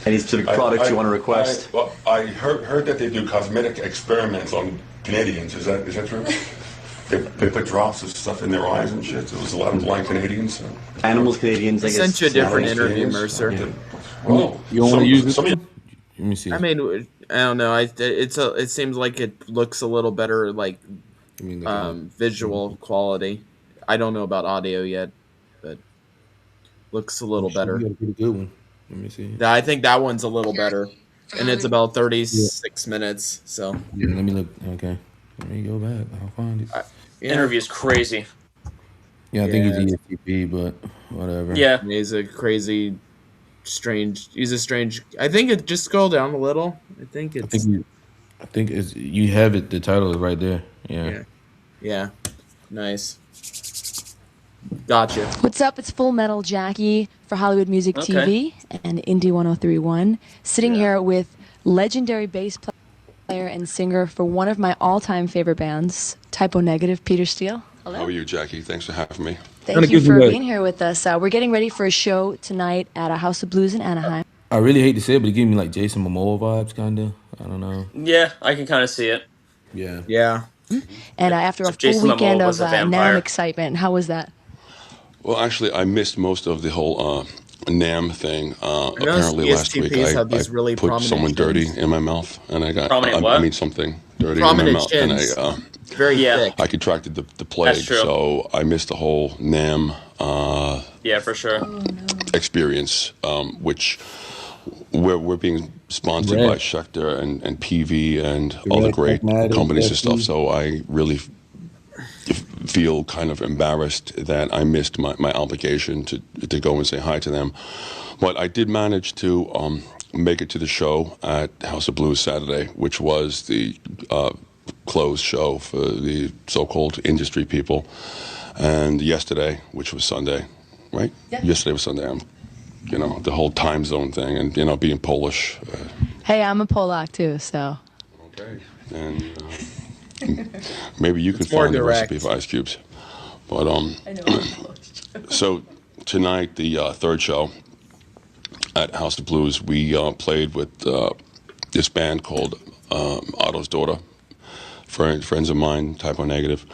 Any specific products you want to request?
I heard that they do cosmetic experiments on Canadians. Is that true? They put drops of stuff in their eyes and shit. There was a lot of blind Canadians. So.
Animals, Canadians, I
I
guess.
sent you a different
Animals,
interview,
Canadians.
Mercer.
Well,
You don't want to use this?
some of
Let
you-
me see.
I mean, I don't know. It seems like it looks a little better, like
Let me look at it.
visual quality. I don't know about audio yet, but looks a little
You
better.
got a pretty good one. Let me see.
Yeah, I think that one's a little better, and it's about 36 minutes. So
Yeah, let me look. Okay. Let me go back. I'll find it.
yeah,
Interview's crazy.
Yeah, I think
Yeah.
it's ESTP, but whatever.
Yeah.
he's a crazy, strange. He's a strange. I think it just scroll down a little. I think
I
it's
think it's you have it. The title is right there. Yeah.
yeah, nice. Gotcha.
What's up? It's Full Metal Jackie for Hollywood Music
Okay.
TV and Indie 1031. Sitting here with legendary bass player and singer for one of my all-time favorite bands, Typo Negative, Peter Steele.
How
Hello.
are you, Jackie? Thanks for having me.
Thank
Kinda
you
gives me
for
that-
being here with us. We're getting ready for a show tonight at a House of Blues in Anaheim.
I really hate to say it, but it gives me like Jason Momoa vibes, kind of. I don't know.
Yeah, I can kind of see it.
Yeah.
Yeah.
And after a
So
full
Jason Momoa
weekend
was
of
a vampire.
NAMM excitement, how was that?
Well, actually, I missed most of the whole NAM thing. Apparently, last week
ESTPs
I
have these really
put
prominent
someone dirty
chins.
in my mouth, and I got
Prominent what?
I mean something dirty
Prominent
in my mouth,
chins.
and
Very
Yeah.
thick.
I contracted the plague,
That's true.
so I missed the whole NAM
Yeah, for sure.
experience, which we're being sponsored
Right.
by Schecter and PV and all the
Right,
great
Pragmatic,
companies and stuff.
FD.
So I really feel kind of embarrassed that I missed my obligation to go and say hi to them. But I did manage to make it to the show at House of Blues Saturday, which was the closed show for the so-called industry people, and yesterday, which was Sunday, right? Yeah. Yesterday was Sunday. The whole time zone thing, and being Polish.
Hey, I'm a Polak too, so.
Okay. And maybe you can
more
find the
direct.
recipe of ice cubes. But
I know.
so tonight, the third show at House of Blues, we played with this band called Otto's Daughter, friends of mine, Typo Negative.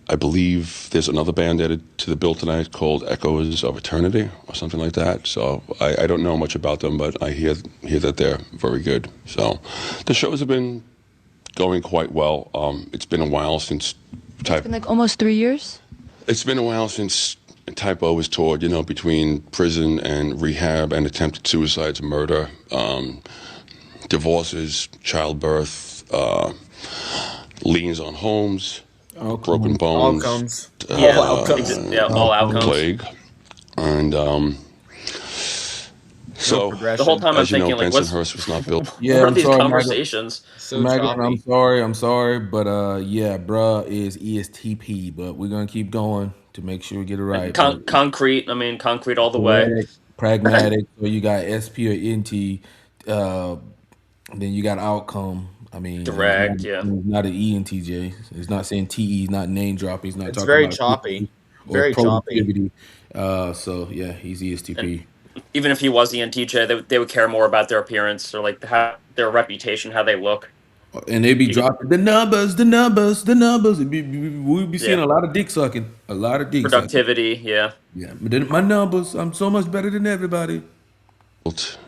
I believe there's another band added to the bill tonight called Echoes of Eternity or something like that. So I don't know much about them, but I hear that they're very good. So the shows have been going quite well. It's been a while since
It's been like almost 3 years?
It's been a while since Typo was toured, between prison and rehab and attempted suicides, murder, divorces, childbirth, liens on homes, broken bones,
Outcomes.
All outcomes.
plague, and so
The whole time I'm
as you know,
thinking, like, what's
Bensonhurst was not built.
Yeah,
what are
I'm
these
sorry,
conversations?
So
Megan,
choppy.
I'm sorry, but yeah, bruh is ESTP, but we're gonna keep going to make sure we get it right.
Concrete. I mean, concrete all the way.
Pragmatic. So you got SP or NT, then you got outcome. I mean,
Direct,
it's
yeah.
not an ENTJ. It's not saying TE. It's not name dropping. It's not
It's
talking
very
about
choppy.
or
Very choppy.
productivity. So yeah, he's ESTP.
Even if he was the ENTJ, they would care more about their appearance or like their reputation, how they look.
And they be dropping the numbers. We'd be seeing a lot of dick sucking. A lot of dick sucking.
Productivity, yeah.
Yeah, but then my numbers, I'm so much better than everybody.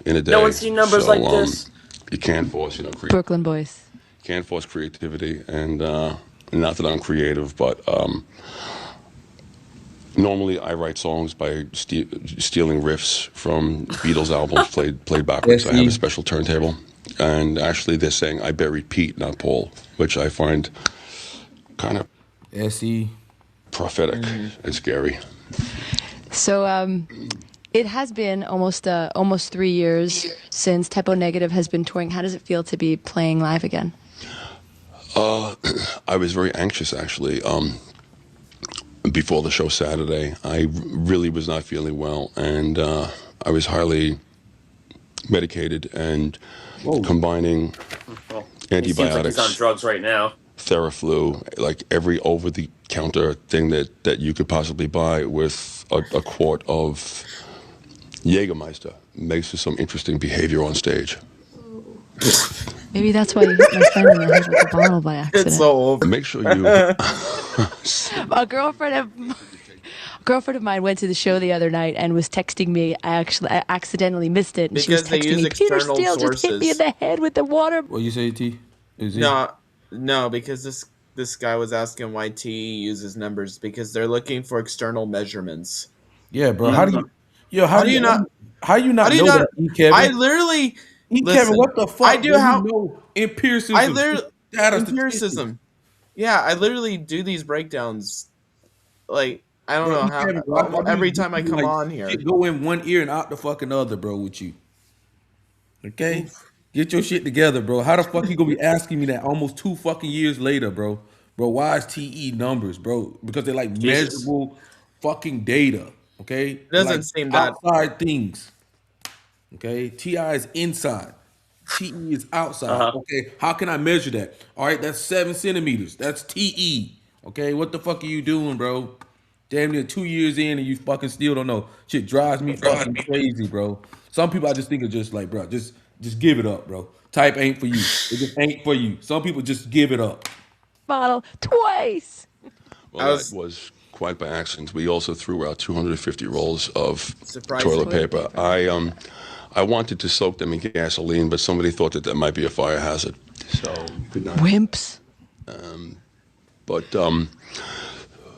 In a day.
No one's seen numbers like this.
You can't force,
Brooklyn boys.
can't force creativity, and not that I'm creative, but normally I write songs by stealing riffs from Beatles albums played backwards. I have a special turntable, and actually they're saying I buried Pete, not Paul, which I find kind of
SE
prophetic and scary.
So it has been almost 3 years since Typo Negative has been touring. How does it feel to be playing live again?
I was very anxious, actually. Before the show Saturday, I really was not feeling well, and I was highly medicated and combining
He seems like
antibiotics,
he's on drugs right now.
Theraflu, like every over-the-counter thing that you could possibly buy with a quart of Jägermeister. Makes for some interesting behavior on stage.
Maybe that's why you hit my friend in the head with a bottle by accident.
It's so old.
Make sure you...
A girlfriend of mine went to the show the other night and was texting me. I accidentally missed it, and she was
Because they
texting
use
me, Peter
external
Steele just hit me in
sources.
the head with the water.
What you say, T? Is it?
No, because this guy was asking why T uses numbers, because they're looking for external measurements.
Yeah, bro. How do you not
How do you
know
not?
that, E. Kevin?
I literally.
E.
listen,
Kevin, what the fuck?
I do
you
how
know empiricism.
I literally
data
empiricism. Yeah, I literally do these breakdowns. Like I don't know how.
Kevin, bro,
Every time I come
like,
on here,
shit go in one ear and out the fucking other, bro. With you, okay? Get your shit together, bro. How the fuck you gonna be asking me that almost 2 fucking years later, bro? Bro, why is TE numbers, bro? Because they're like
Jesus.
measurable fucking data, okay?
It doesn't
Like
seem that-
outside things. Okay, TI is inside. TE is outside. Okay, how can I measure that? All right, that's 7 centimeters. That's TE. Okay, what the fuck are you doing, bro? Damn near 2 years in and you fucking still don't know. Shit drives me fucking crazy, bro. Some people I just think are just like, bro, just give it up, bro. Type ain't for you. It just ain't for you. Some people just give it up.
Bottle twice.
Well, that was quite by accident. We also threw out 250 rolls of
Surprise
toilet
toilet
paper. I wanted to soak them in gasoline, but somebody thought that might be a fire hazard. So we could not.
Wimps.
But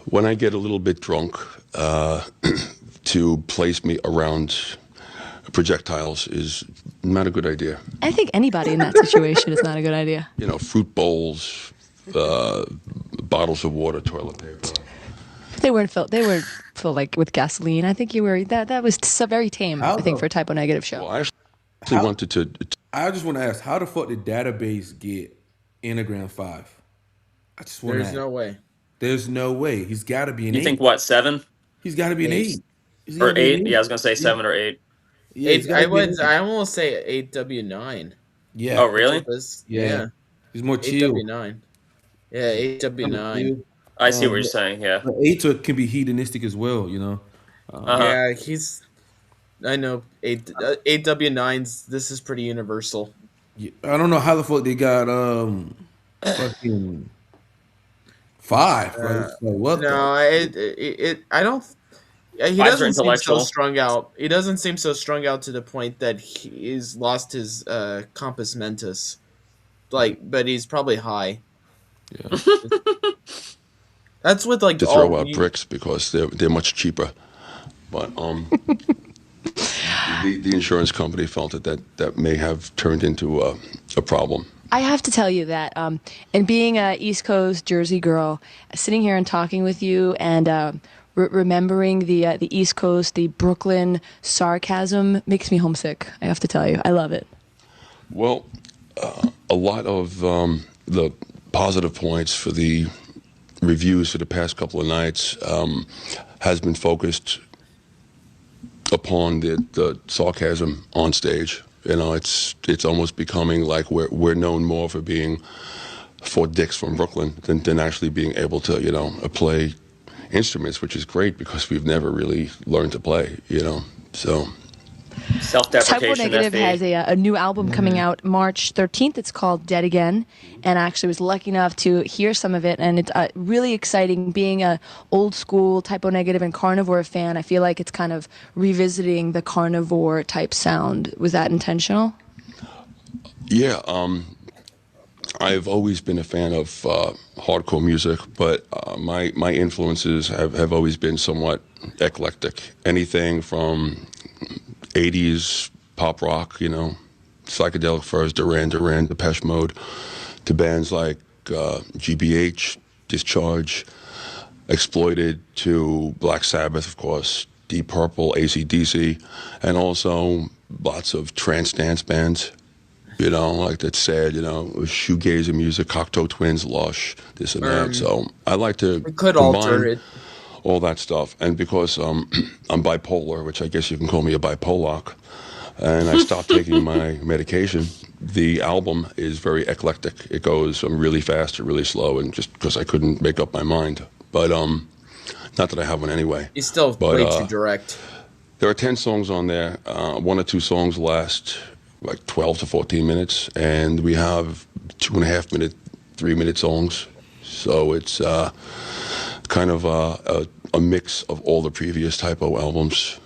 when I get a little bit drunk, to place me around projectiles is not a good idea.
I think anybody in that situation is not a good idea.
Fruit bowls, bottles of water, toilet paper.
They weren't filled like with gasoline. I think you were that was very tame.
How
I think
though?
for a typo negative show.
Well, I actually wanted to.
I just want to ask, how the fuck did database get Enneagram 5? I just want to
There's
ask.
no way.
There's no way. He's got to be an
You
8.
think what, 7
He's got to be an
Eight.
8. He's got
or
to be an
8?
8.
Yeah, I was gonna say 7 or 8.
Yeah, he's
Eight.
got to be an 8.
I almost say 8W9.
Yeah.
Oh, really?
Yeah. He's more chill.
8W9. Yeah, 8W9.
I see what you're saying. Yeah.
But 8 can be hedonistic as well, you know.
Uh-huh.
Yeah, he's. I know 8W9s. This is pretty universal.
Yeah, I don't know how the fuck they got fucking 5. Bro. Like, what?
No, I don't. He
Fives are
doesn't seem so
intellectual.
strung out. He doesn't seem so strung out to the point that he's lost his compass mentis. But he's probably high.
Yeah.
That's with like
to throw out bricks because they're much cheaper. But the insurance company felt that may have turned into a problem.
I have to tell you that, and being a East Coast Jersey girl, sitting here and talking with you and remembering the East Coast, the Brooklyn sarcasm makes me homesick. I have to tell you, I love it.
Well, a lot of the positive points for the reviews for the past couple of nights has been focused upon the sarcasm on stage. You know, it's almost becoming like we're known more for being 4 dicks from Brooklyn than actually being able to, you know, play instruments, which is great because we've never really learned to play, you know. So
Typo
Self-deprecation.
Negative
FE.
has a new album coming out March 13th. It's called Dead Again, and I actually was lucky enough to hear some of it, and it's really exciting. Being a old school Typo Negative and Carnivore fan, I feel like it's kind of revisiting the Carnivore type sound. Was that intentional?
yeah, I've always been a fan of hardcore music, but my influences have always been somewhat eclectic. Anything from 80s pop rock, you know, Psychedelic Furs, Duran Duran, Depeche Mode, to bands like GBH, Discharge, Exploited, to Black Sabbath, of course, Deep Purple, AC/DC, and also lots of trance dance bands. You know, like that's sad, you know, shoegazer music, Cocteau Twins, Lush, this and that. So I like to combine all that stuff. And because I'm bipolar, which I guess you can call me a bipolac, and I stopped taking my medication, the album is very eclectic. It goes really fast to really slow, and just because I couldn't make up my mind. But not that I have one anyway.
He's still way too direct.
There are 10 songs on there. 1 or 2 songs last like 12 to 14 minutes, and we have 2.5 minute, 3-minute songs. So it's kind of a mix of all the previous Typo albums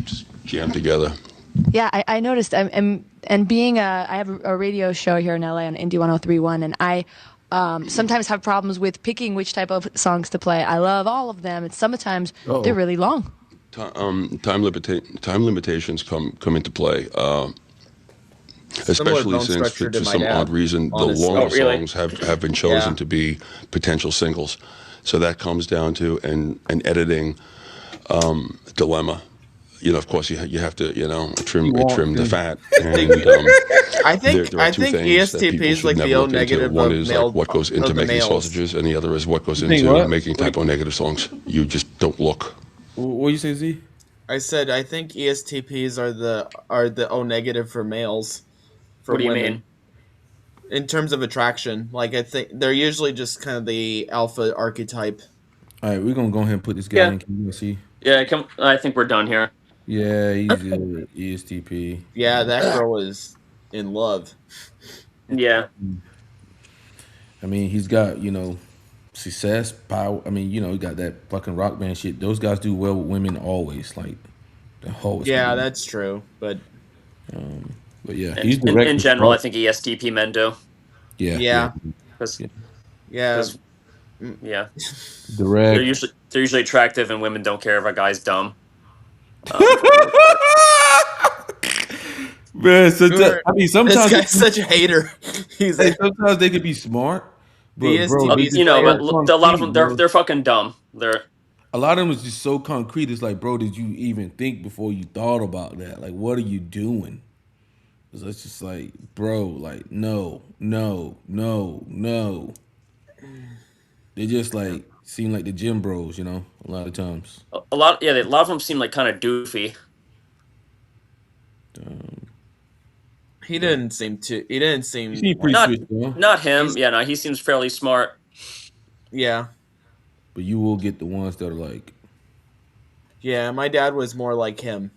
just jammed together.
Yeah, I noticed. And being I have a radio show here in LA on Indie 103.1, and I sometimes have problems with picking which type of songs to play. I love all of them. It's sometimes they're really long.
Time limitations come into play. Especially since, for some odd reason, the longer songs have been chosen to be potential singles. So that comes down to an editing dilemma. You know, of course, you have to, you know, trim the fat. And,
I think ESTP is like the O negative.
One is like what goes into making sausages, and the other is what goes into making Typo Negative songs. You just don't look.
What you say, Z?
I said I think ESTPs are the O negative for males.
What do you mean?
In terms of attraction, like I think they're usually just kind of the alpha archetype.
All right, we're gonna go ahead and put this guy in. Can you see?
Yeah, I think we're done here.
Yeah, he's ESTP.
Yeah, that girl was in love.
Yeah.
I mean, he's got, you know, success, power. I mean, you know, he got that fucking rock band shit. Those guys do well with women always, like the whole.
Yeah, that's true. But
yeah, he's direct.
In general, I think ESTP men do.
Yeah.
Yeah.
Yeah.
Direct. They're usually attractive, and women don't care if a guy's dumb.
Man, I mean, sometimes
this guy's such a hater. He's like,
sometimes they could be smart, but
you know, but a lot of them they're fucking dumb.
a lot of them is just so concrete. It's like, bro, did you even think before you thought about that? Like, what are you doing? So it's just like, bro, like, no, no, no, no. They just like seem like the gym bros, you know, a lot of times.
A lot, yeah, a lot of them seem like kind of doofy.
He didn't seem to. He didn't
You
seem
seem pretty
like.
Not,
switched on,
not him.
He's,
Yeah, no, he seems fairly smart.
yeah,
but you will get the ones that are like,
yeah. My dad was more like him.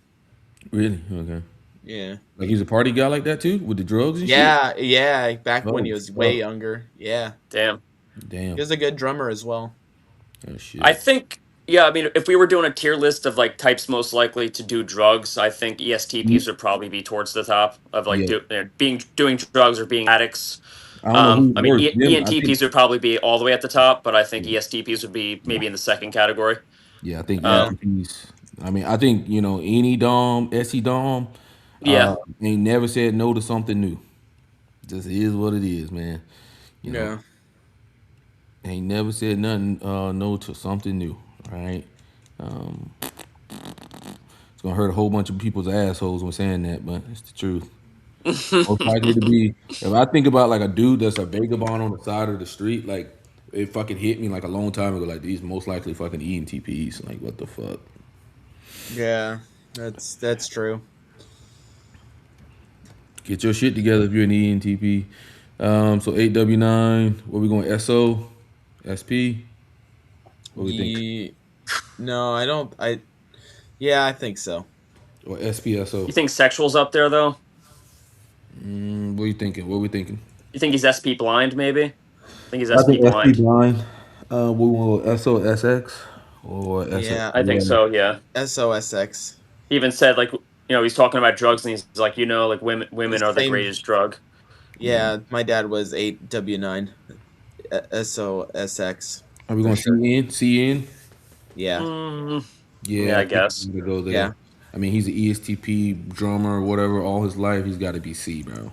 really? Okay.
Yeah,
Like he's a party guy like that too, with the drugs and shit?
yeah, yeah. Back when he
Oh,
was way
fuck.
younger. Yeah,
Damn.
Damn.
he was a good drummer as well.
Oh, shit.
I think, yeah, I mean, if we were doing a tier list of like types most likely to do drugs, I think ESTPs would probably be towards the top of like
Yeah.
doing drugs or being addicts.
I don't know who's
I mean,
worse. Them, I think,
ENTPs would probably be all the way at the top, but I think ESTPs would be maybe in the second category.
yeah, I think
Yeah.
ENTPs. I mean, I think, you know, any Dom, SE Dom,
Yeah,
ain't never said no to something new. Just is what it is, man. You know,
Yeah.
ain't never said nothing no to something new. All right. It's gonna hurt a whole bunch of people's assholes when saying that, but it's the truth. Most likely to be. If I think about like a dude that's a vagabond on the side of the street, like it fucking hit me like a long time ago. Like these most likely fucking ENTPs. Like what the fuck?
Yeah. That's true.
Get your shit together if you're an ENTP. So 8W9. What we going? SO, SP. What we think?
No, I don't. Yeah, I think so.
Or SPSO.
you think sexual's up there though?
What are you thinking? What we thinking?
You think he's SP blind? Maybe. I think he's
I
SP
think SP
blind.
blind. We want SOSX or SX.
Yeah.
I think so. Yeah.
SOSX.
He even said like he's talking about drugs and he's like like women
The
are the
same.
greatest drug.
Yeah, my dad was 8W9. SOSX.
Are we going
For sure.
CN? CN?
Yeah.
Mm,
Yeah,
yeah, I
think
guess.
I'm gonna go there.
Yeah.
I mean, he's an ESTP drummer or whatever all his life. He's got to be C, bro.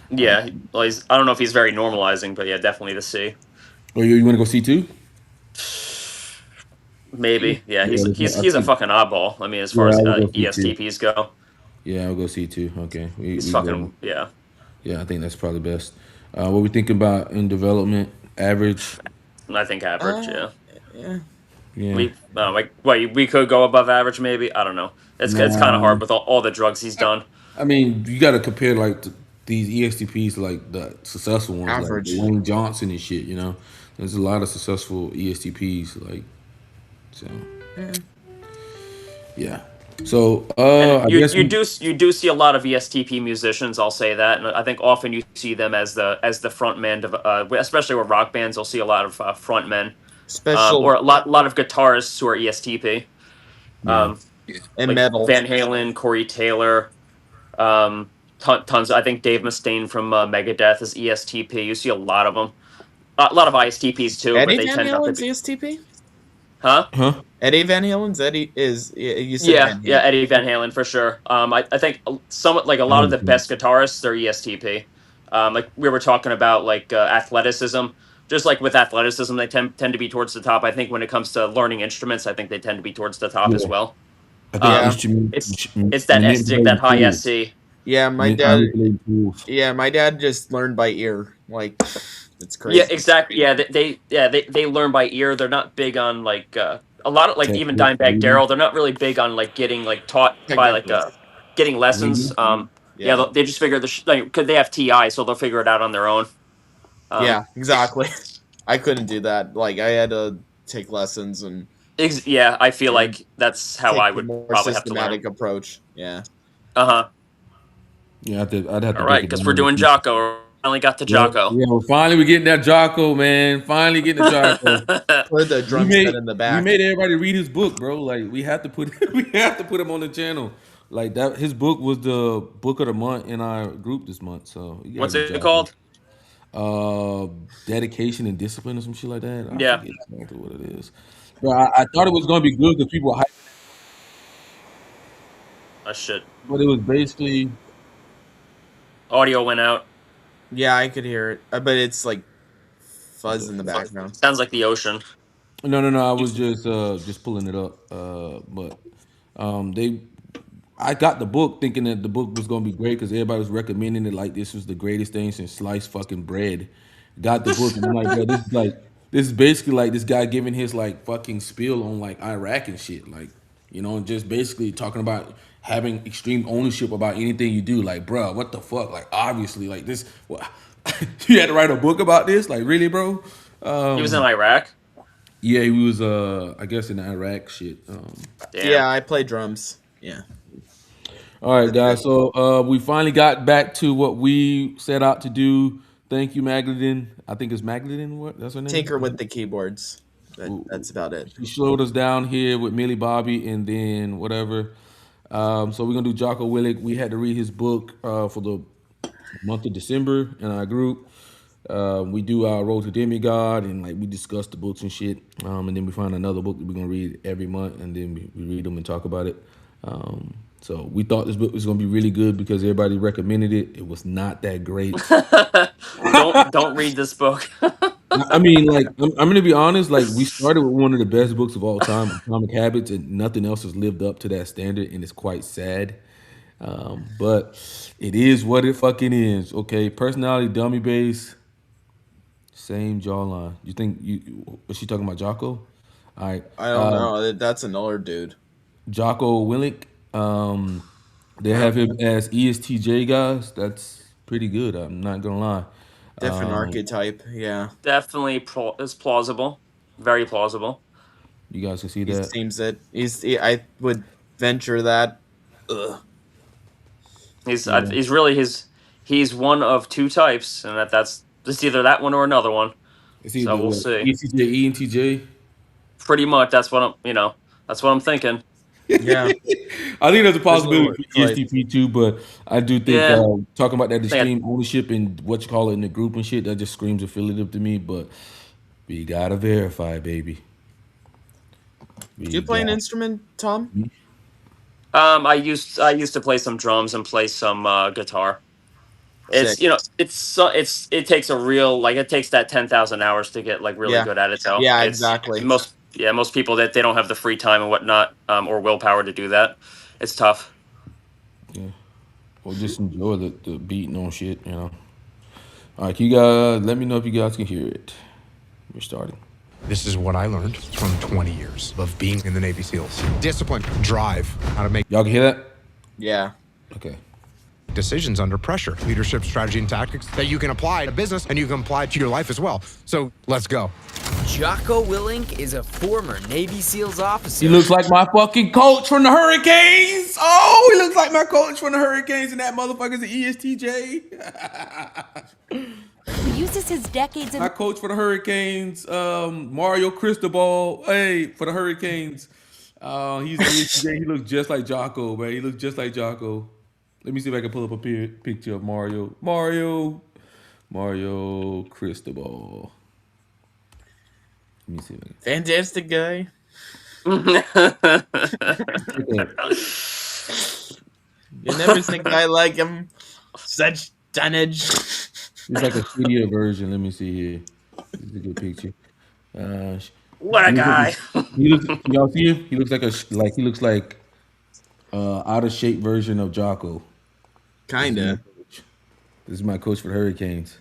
Yeah. Well, I don't know if he's very normalizing, but yeah, definitely the C.
Oh, you want to go C too?
Maybe. Yeah.
Yeah,
He's a fucking oddball. I mean, as far
Yeah,
as
I would go C too.
ESTPs go,
Yeah, I'll go C too. Okay,
he's
we
fucking
go.
yeah.
Yeah, I think that's probably best. What we thinking about in development? Average.
I think average. Yeah.
Yeah.
Yeah.
We could go above average. Maybe I don't know. It's kind of
Nah.
hard with all the drugs he's done.
I mean, you got to compare like these ESTPs to like the successful ones, like
Average.
Wayne Johnson and shit. You know, there's a lot of successful ESTPs. Like, so yeah. So I guess
You do see a lot of ESTP musicians. I'll say that, and I think often you see them as the front man of especially with rock bands. You'll see a lot of front men,
Special
or a lot of guitarists who are ESTP.
yeah.
and
Like
metal.
Van Halen, Corey Taylor, tons. I think Dave Mustaine from Megadeth is ESTP. You see a lot of them. A lot of ISTPs too,
Eddie
but they
Van
tend not to
Halen's
be.
ESTP?
Huh?
Eddie Van Halen's Eddie is you said
Yeah,
Van
yeah,
Halen.
Eddie Van Halen for sure. I think somewhat like a lot of the best guitarists are ESTP. Like we were talking about like athleticism. Just like with athleticism, they tend to be towards the top. I think when it comes to learning instruments, I think they tend to be towards the top as
Yeah.
well.
I think
Yeah.
It's that high SC.
Yeah, my dad my dad just learned by ear. Like it's crazy.
Yeah, exactly. Yeah, they learn by ear. They're not big on like a lot of like even Dimebag Daryl. They're not really big on like getting like taught by like getting lessons. Yeah, they just figure because they have TI, so they'll figure it out on their own.
Yeah, exactly. I couldn't do that. Like I had to take lessons and
Yeah, I feel like that's how
take
I
a
would
more
probably have to learn.
systematic approach. Yeah.
Yeah, I'd have to.
All right, because we're doing Jocko. We finally got to Jocko.
Yeah, we're getting that Jocko, man. Finally getting the Jocko.
Put the drum set in the back.
We made everybody read his book, bro. Like we have to put him on the channel. Like that, his book was the book of the month in our group this month. So
What's it called?
Dedication and discipline or some shit like that. I
Yeah.
forget exactly what it is. But I thought it was gonna be good because people were hyping,
Oh shit!
but it was basically
Audio went out.
Yeah, I could hear it, but it's like fuzz in the background.
Sounds like the ocean.
No. I was just pulling it up. But they I got the book thinking that the book was gonna be great because everybody was recommending it like this was the greatest thing since sliced fucking bread. Got the book and I'm like, bro, this is basically like this guy giving his like fucking spiel on like Iraq and shit, like and just basically talking about having extreme ownership about anything you do. Like, bro, what the fuck? Like, obviously, like this, what, you had to write a book about this? Like, really, bro?
He was in Iraq.
Yeah, he was I guess in Iraq shit.
Damn.
Yeah, I play drums. Yeah.
All right, guys. So we finally got back to what we set out to do. Thank you, Magdalene. I think it's Magdalene. What? That's her name.
Tinker with the keyboards. That's about it.
She slowed us down here with Millie Bobby, and then whatever. So we're gonna do Jocko Willink. We had to read his book for the month of December in our group. We do our Road to Demigod, and like we discuss the books and shit. And then we find another book that we're gonna read every month, and then we read them and talk about it. So we thought this book was gonna be really good because everybody recommended it. It was not that great.
Don't read this book.
I mean, like I'm gonna be honest. Like we started with one of the best books of all time, Atomic Habits, and nothing else has lived up to that standard, and it's quite sad. But it is what it fucking is. Okay, personality dummy base, same jawline. You think was she talking about Jocko? All right,
I don't know. That's another dude.
Jocko Willink. They have him as ESTJ, guys. That's pretty good. I'm not gonna lie.
Different archetype. Yeah.
Definitely is plausible. Very plausible.
You guys can see
He
that.
seems it. I would venture that. Ugh.
He's really he's one of two types, and that's it's either that one or another one. So we'll see.
ESTJ, ENTJ.
Pretty much, that's what I'm thinking.
Yeah.
I think there's a possibility
There's
for ESTP too, but I do think
Yeah.
talking about that extreme ownership and what you call it in the group and shit, that just screams affiliative to me. But we gotta verify, baby.
Do you play an instrument, Tom?
I used to play some drums and play some guitar. It's
Sick.
it takes a real it takes that 10,000 hours to get like really
Yeah.
good at it. So
Yeah,
it's
exactly.
most people that they don't have the free time and whatnot or willpower to do that. It's tough.
Yeah. Or just enjoy the beating on shit, All right, you guys, let me know if you guys can hear it. We're starting.
This is what I learned from 20 years of being in the Navy SEALs. Discipline, drive, how to make
Y'all can hear that?
Yeah.
Okay.
decisions under pressure, leadership, strategy, and tactics that you can apply to business and you can apply to your life as well. So let's go.
Jocko Willink is a former Navy SEALs officer.
He looks like my fucking coach from the Hurricanes. Oh, he looks like my coach from the Hurricanes, and that motherfucker's an ESTJ.
He uses his decades of
My coach for the Hurricanes, Mario Cristobal. Hey, for the Hurricanes. He's an ESTJ. He looks just like Jocko, man. He looks just like Jocko. Let me see if I can pull up a picture of Mario. Mario Cristobal. Let me see if I can.
Fantastic guy. You never seen a guy like him. Such tonnage.
It's like a shittier version. Let me see here. This is a good picture.
What a guy!
Y'all see him? He looks like out of shape version of Jocko.
Kinda.
This is my coach for the Hurricanes.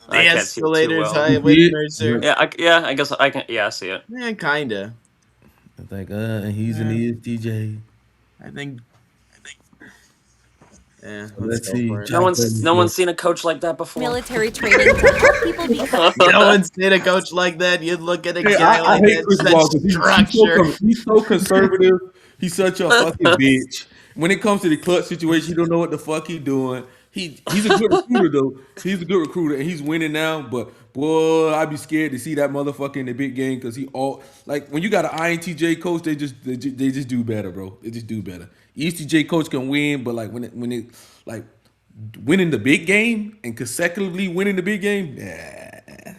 The escalators high with Mercer.
Yeah, I guess I can. Yeah, I see it.
Yeah, kinda.
I think he's an ESTJ.
I think. Yeah,
let's see.
No one's seen a coach like that before.
military training to help people become.
No one's seen a coach like that. You'd look at a guy
I
like
hate
that.
Chris Paul 'cause
Structure.
he's so conservative. He's such a fucking bitch. When it comes to the clutch situation, he don't know what the fuck he doing. He's a good recruiter though. He's a good recruiter and he's winning now. But boy, I'd be scared to see that motherfucker in the big game because he all like when you got an INTJ coach, they just do better, bro. They just do better. ESTJ coach can win, but like when it like winning the big game and consecutively winning the big game, nah,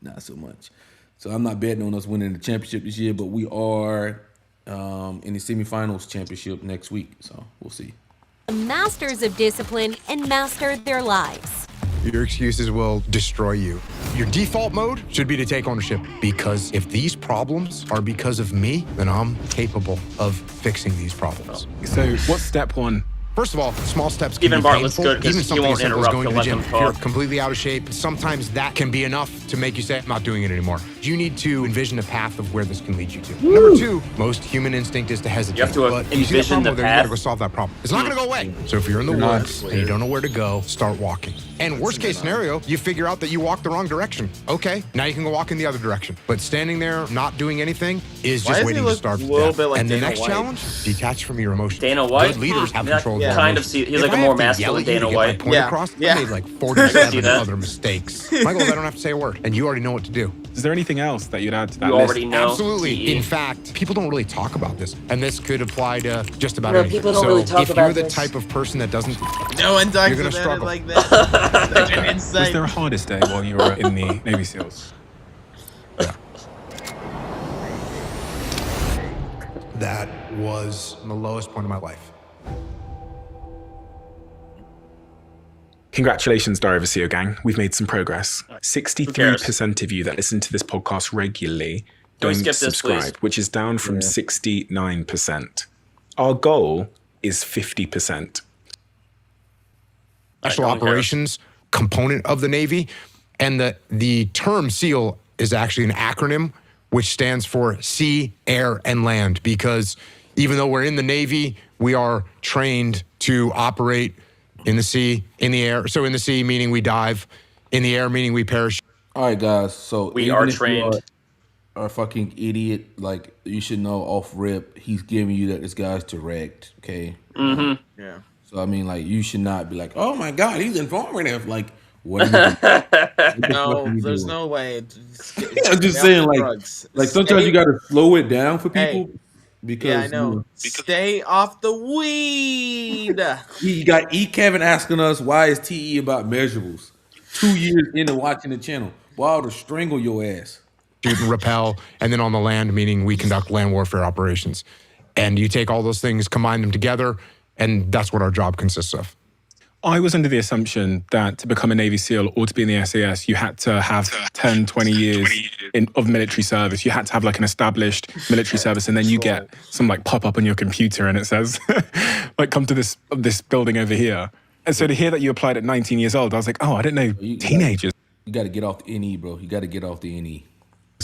not so much. So I'm not betting on us winning the championship this year, but we are in the semifinals championship next week. So we'll see.
Masters of discipline and master their lives.
Your excuses will destroy you. Your default mode should be to take ownership, because if these problems are because of me, then I'm capable of fixing these problems.
So what's step one?
First of all, small steps can
Even
be
Bartlett's
painful.
good 'cause
Even
he
something
won't
as simple as
interrupt,
going to
he'll
the
let
gym.
them
If you're
talk.
completely out of shape, sometimes that can be enough to make you say, I'm not doing it anymore. You need to envision a path of where this can lead you to. Number two, most human instinct is to hesitate.
You have to
but you see the
envision
problem
the
over there, you gotta
path.
go solve that problem. It's not gonna go away. So if you're in the woods and you don't know where to go, start walking. And worst case scenario, you figure out that you walked the wrong direction. Okay, now you can go walk in the other direction. But standing there, not doing anything, is
Why
just
does he
waiting to
look
starve
a
to
little
death.
bit like
And the
Dana
next
White?
challenge, detach from your emotions.
Dana White?
Good leaders have
That
control of their
kind of
emotions.
he's
If
like a
I
more
have to yell
masculine
at you to
Dana
get
White.
my point across, I made like
I
47
see that.
other mistakes. Michael, I don't have to say a word, and you already know what to do.
Is there anything else that you'd add to that
You
list?
already know.
Absolutely.
TE.
In fact, people don't really talk about this, and this could apply to just about
No,
anything.
people don't
so
really talk
if
about
you're the
this.
type of person that doesn't,
No one talks
you're gonna
about
struggle.
it like that. Such an
Was
insight.
there a hardest day while you were in the Navy SEALs?
That was the lowest point of my life.
Congratulations, Diary of a CEO gang. We've made some progress. 63% of you that listen to this podcast regularly
Can we
don't
skip this,
subscribe,
please?
which is down from 69%. Our goal is 50%.
Special
no one cares.
operations component of the Navy, and the term SEAL is actually an acronym which stands for Sea, Air, and Land, because even though we're in the Navy, we are trained to operate in the sea, in the air. So in the sea, meaning we dive. In the air, meaning we parachute.
All right, guys. So
We
even
are
if you
trained.
are a fucking idiot, like you should know off rip, he's giving you that this guy's direct. Okay.
Mm-hmm.
Yeah.
So I mean, like, you should not be like, oh my god, he's informative. Like, what? Are you doing?
No,
you
there's
doing?
no way.
I'm just saying, like sometimes you got to slow it down for people because
Yeah, I know. Stay off the weed.
You got Kevin asking us why is TE about measurables? 2 years into watching the channel, well, I'll strangle your ass.
Shoot and rappel, and then on the land, meaning we conduct land warfare operations. And you take all those things, combine them together, and that's what our job consists of.
I was under the assumption that to become a Navy SEAL or to be in the SAS, you had to have 10, 20 years of military service. You had to have like an established military service, and then you get some like pop up on your computer and it says, like, come to this building over here. And so to hear that you applied at 19 years old, I was like, oh, I didn't know teenagers
You got to get off the NE, bro. You got to get off the NE.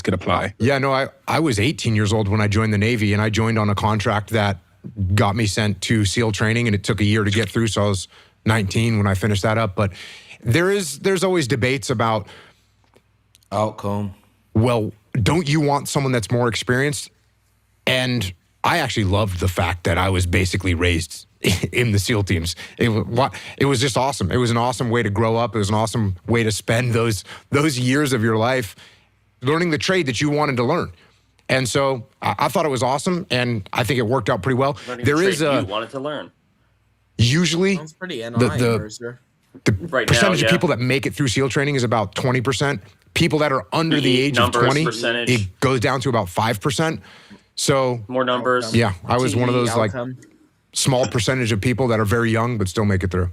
could apply.
Yeah, no, I was 18 years old when I joined the Navy, and I joined on a contract that got me sent to SEAL training, and it took a year to get through, so I was 19 when I finished that up. But there's always debates about
outcome.
Well, don't you want someone that's more experienced? And I actually loved the fact that I was basically raised in the SEAL teams. It was just awesome. It was an awesome way to grow up. It was an awesome way to spend those years of your life learning the trade that you wanted to learn. And so I thought it was awesome, and I think it worked out pretty well.
Learning
There
the
is
trade you wanted to learn.
Usually
Sounds pretty NI,
the
Mercer.
Right
percentage
now,
of
yeah.
people that make it through SEAL training is about 20%. People that are under the age of
Numbers,
20,
percentage.
it goes down to about 5%. So
More numbers.
yeah, I was one of those like
Outcome.
small percentage of people that are very young but still make it through.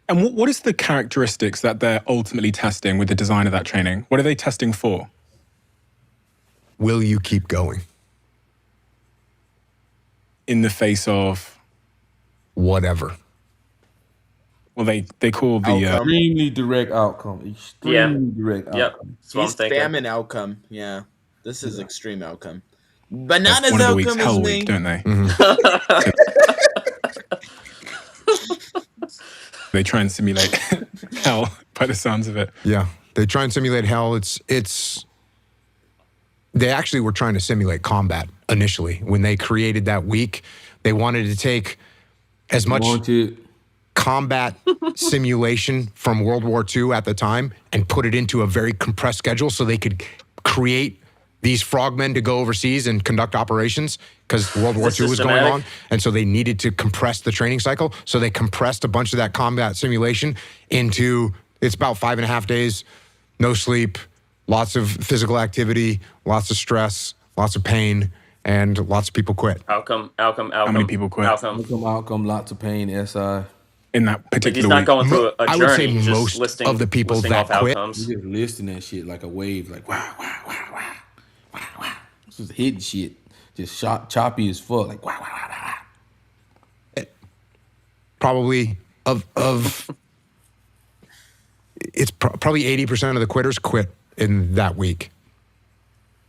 And what is the characteristics that they're ultimately testing with the design of that training? What are they testing for?
Will you keep going?
In the face of
whatever.
Well, they call the
extremely direct outcome. Extremely direct outcome.
That's what I'm
He's
thinking.
famine outcome. Yeah. This is extreme outcome. Bananas
one of the weeks,
outcome
Hell
is me.
Week, don't they? They try and simulate hell by the sounds of it.
Yeah, they try and simulate hell. It's. They actually were trying to simulate combat initially when they created that week. They wanted to take as much combat simulation from World War II at the time and put it into a very compressed schedule so they could create these frogmen to go overseas and conduct operations because World War II was going on. And so they needed to compress the training cycle. So they compressed a bunch of that combat simulation into, it's about 5.5 days, no sleep, lots of physical activity, lots of stress, lots of pain, and lots of people quit.
Outcome.
How many people quit?
Outcome.
Outcome, lots of pain, SI.
in that
Like
particular
he's not
week.
going through a
I
journey.
would say
He's just
most
listing,
of the people
listing
that
off
quit,
outcomes.
You just listing that shit like a wave, like wow, wow, wow, wow, wow, wow. Just hitting shit, just choppy as fuck, like wow, wow, wow, wow.
probably of it's probably 80% of the quitters quit in that week.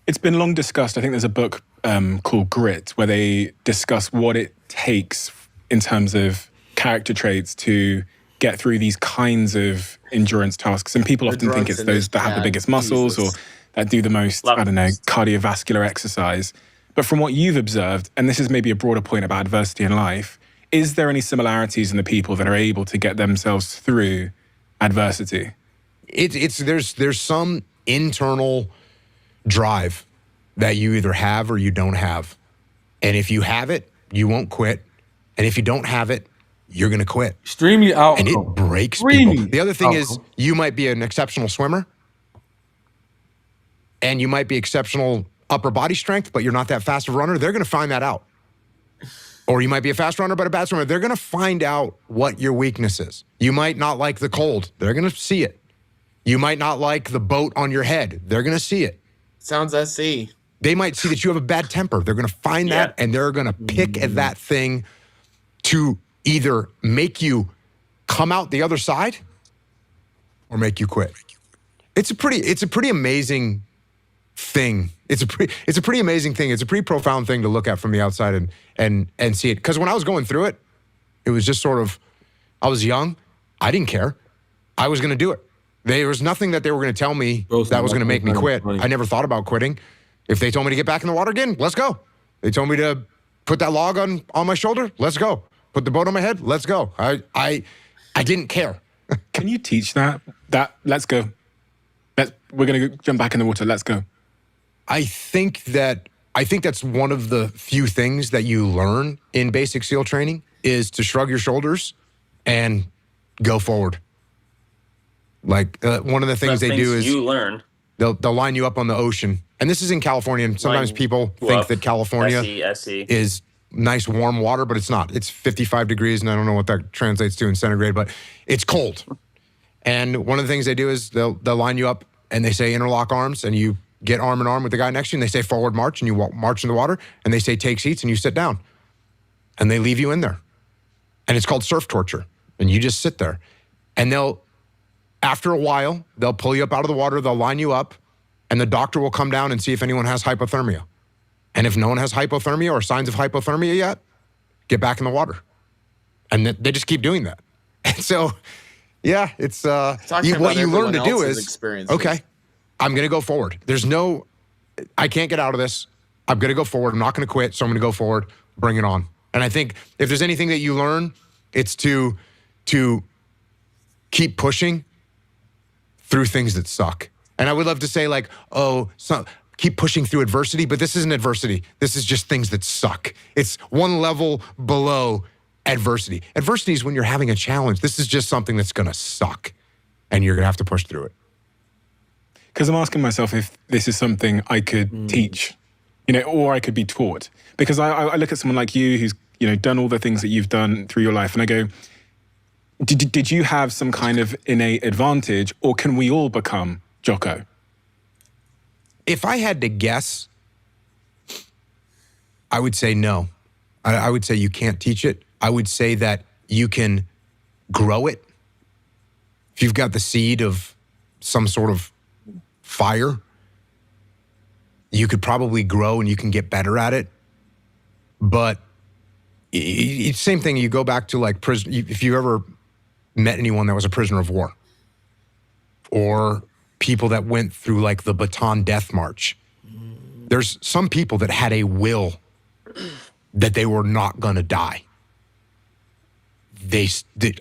It's been long discussed. I think there's a book called Grit where they discuss what it takes in terms of character traits to get through these kinds of endurance tasks. And people often think it's those that have the biggest muscles or that do the most, I don't know, cardiovascular exercise. But from what you've observed, and this is maybe a broader point about adversity in life, is there any similarities in the people that are able to get themselves through adversity?
There's some internal drive that you either have or you don't have. And if you have it, you won't quit. And if you don't have it, you're going to quit.
Extremely outcome.
And it breaks people. The other thing is you might be an exceptional swimmer and you might be exceptional upper body strength, but you're not that fast of a runner. They're going to find that out. Or you might be a fast runner, but a bad swimmer. They're going to find out what your weakness is. You might not like the cold. They're going to see it. You might not like the boat on your head. They're going to see it.
Sounds SC.
They might see that you have a bad temper. They're going to find that, and they're going to pick at that thing to either make you come out the other side or make you quit. It's a pretty amazing thing. It's a pretty amazing thing. It's a pretty profound thing to look at from the outside and see it. Because when I was going through it, it was just sort of, I was young. I didn't care. I was going to do it. There was nothing that they were going to tell me that was going to make me quit. I never thought about quitting. If they told me to get back in the water again, let's go. They told me to put that log on my shoulder, let's go. Put the boat on my head, let's go. I didn't care.
Can you teach that? Let's go. We're going to jump back in the water. Let's go.
I think that's one of the few things that you learn in basic SEAL training is to shrug your shoulders and go forward. Like one of the things they do is
you learn.
They'll line you up on the ocean, and this is in California. And sometimes people think that California is nice warm water, but it's not. It's 55 degrees, and I don't know what that translates to in centigrade, but it's cold. And one of the things they do is they'll line you up, and they say interlock arms, and you get arm in arm with the guy next to you, and they say forward march, and you march in the water, and they say take seats, and you sit down, and they leave you in there, and it's called surf torture, and you just sit there, and after a while, they'll pull you up out of the water, they'll line you up, and the doctor will come down and see if anyone has hypothermia. And if no one has hypothermia or signs of hypothermia yet, get back in the water. And they just keep doing that. And so, yeah, it's what you learn to do is, okay, I'm going to go forward. I can't get out of this. I'm going to go forward. I'm not going to quit, so I'm going to go forward. Bring it on. And I think if there's anything that you learn, it's to keep pushing through things that suck. And I would love to say keep pushing through adversity, but this isn't adversity. This is just things that suck. It's one level below adversity. Adversity is when you're having a challenge. This is just something that's going to suck, and you're going to have to push through it.
Because I'm asking myself if this is something I could teach, or I could be taught. Because I look at someone like you who's, done all the things that you've done through your life, and I go, did you have some kind of innate advantage, or can we all become Jocko?
If I had to guess, I would say no. I would say you can't teach it. I would say that you can grow it. If you've got the seed of some sort of fire, you could probably grow and you can get better at it. But it's the same thing. You go back to like prison. If you ever met anyone that was a prisoner of war, or people that went through like the Bataan Death March, there's some people that had a will that they were not going to die.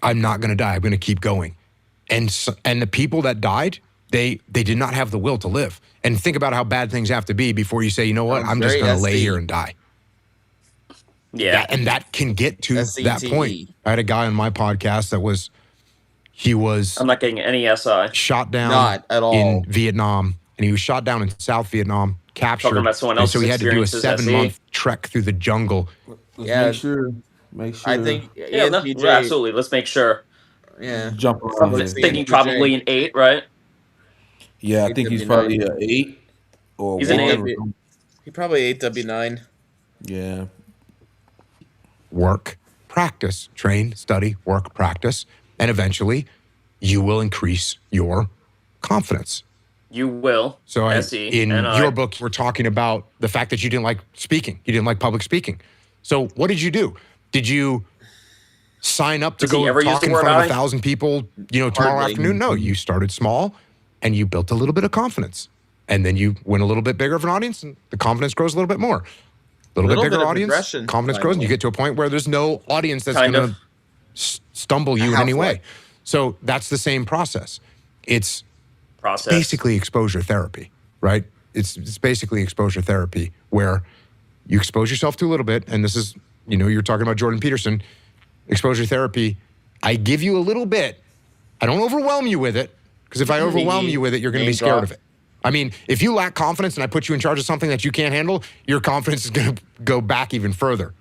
I'm not going to die. I'm going to keep going. And the people that died, they did not have the will to live. And think about how bad things have to be before you say, you know what, I'm just going to lay here and die.
Yeah.
And that can get to that point. I had a guy on my podcast that was I'm
not getting any SI.
Shot down
Not at all.
in Vietnam, and he was shot down in South Vietnam, captured.
Talking about someone
And
else's
so he had to do a
experiences,
7-month trek through the jungle.
Yeah,
Make sure.
I think
Yeah, no,
ENTJ.
absolutely. Let's make sure.
Yeah.
Jump
I'm
around here.
thinking probably an 8, right?
Yeah, I think he's
8W9.
probably an 8 or
He's an 8.
1.
He probably 8W9.
Yeah.
Work, practice, train, study, work, practice, and eventually you will increase your confidence.
You will.
So in
SE,
your book, we're talking about the fact that you didn't like speaking. You didn't like public speaking. So what did you do? Did you sign up to
Has he
go
ever used
talk
the
in
word
front of
I?
1,000 people, tomorrow
Hardly.
afternoon? No, you started small and you built a little bit of confidence. And then you win a little bit bigger of an audience and the confidence grows a little bit more. A little bit bigger
of
audience,
aggression,
confidence grows, and you
finally.
get to a point where there's no audience that's
Kind
going
of.
to stumble you in any way. So that's the same process. It's basically exposure therapy, right? It's basically exposure therapy where you expose yourself to a little bit, and this is, you're talking about Jordan Peterson, exposure therapy. I give you a little bit. I don't overwhelm you with it, because if I overwhelm you with it, you're going to be scared of it. I mean, if you lack confidence and I put you in charge of something that you can't handle, your confidence is going to go back even further.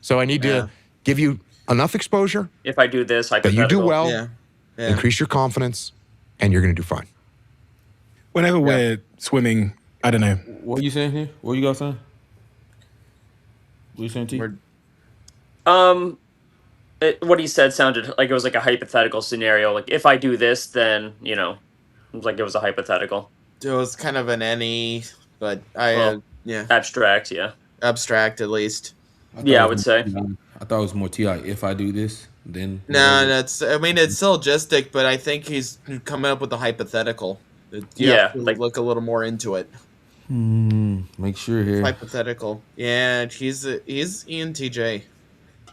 So I need to give you enough exposure
If I do this,
that you do well,
Yeah.
increase your confidence, and you're going to do fine.
Whenever we're swimming, I don't know.
What are you saying here? What you guys saying? What are you saying, T?
What he said sounded like it was like a hypothetical scenario. Like, if I do this, then, it was like it was a hypothetical.
It was kind of an any, but
Abstract, yeah.
Abstract at least.
I would say.
I thought it was more TI. If I do this, then...
No, it's syllogistic, but I think he's coming up with a hypothetical. You have to look a little more into it.
Make sure here.
Hypothetical. Yeah, he's ENTJ.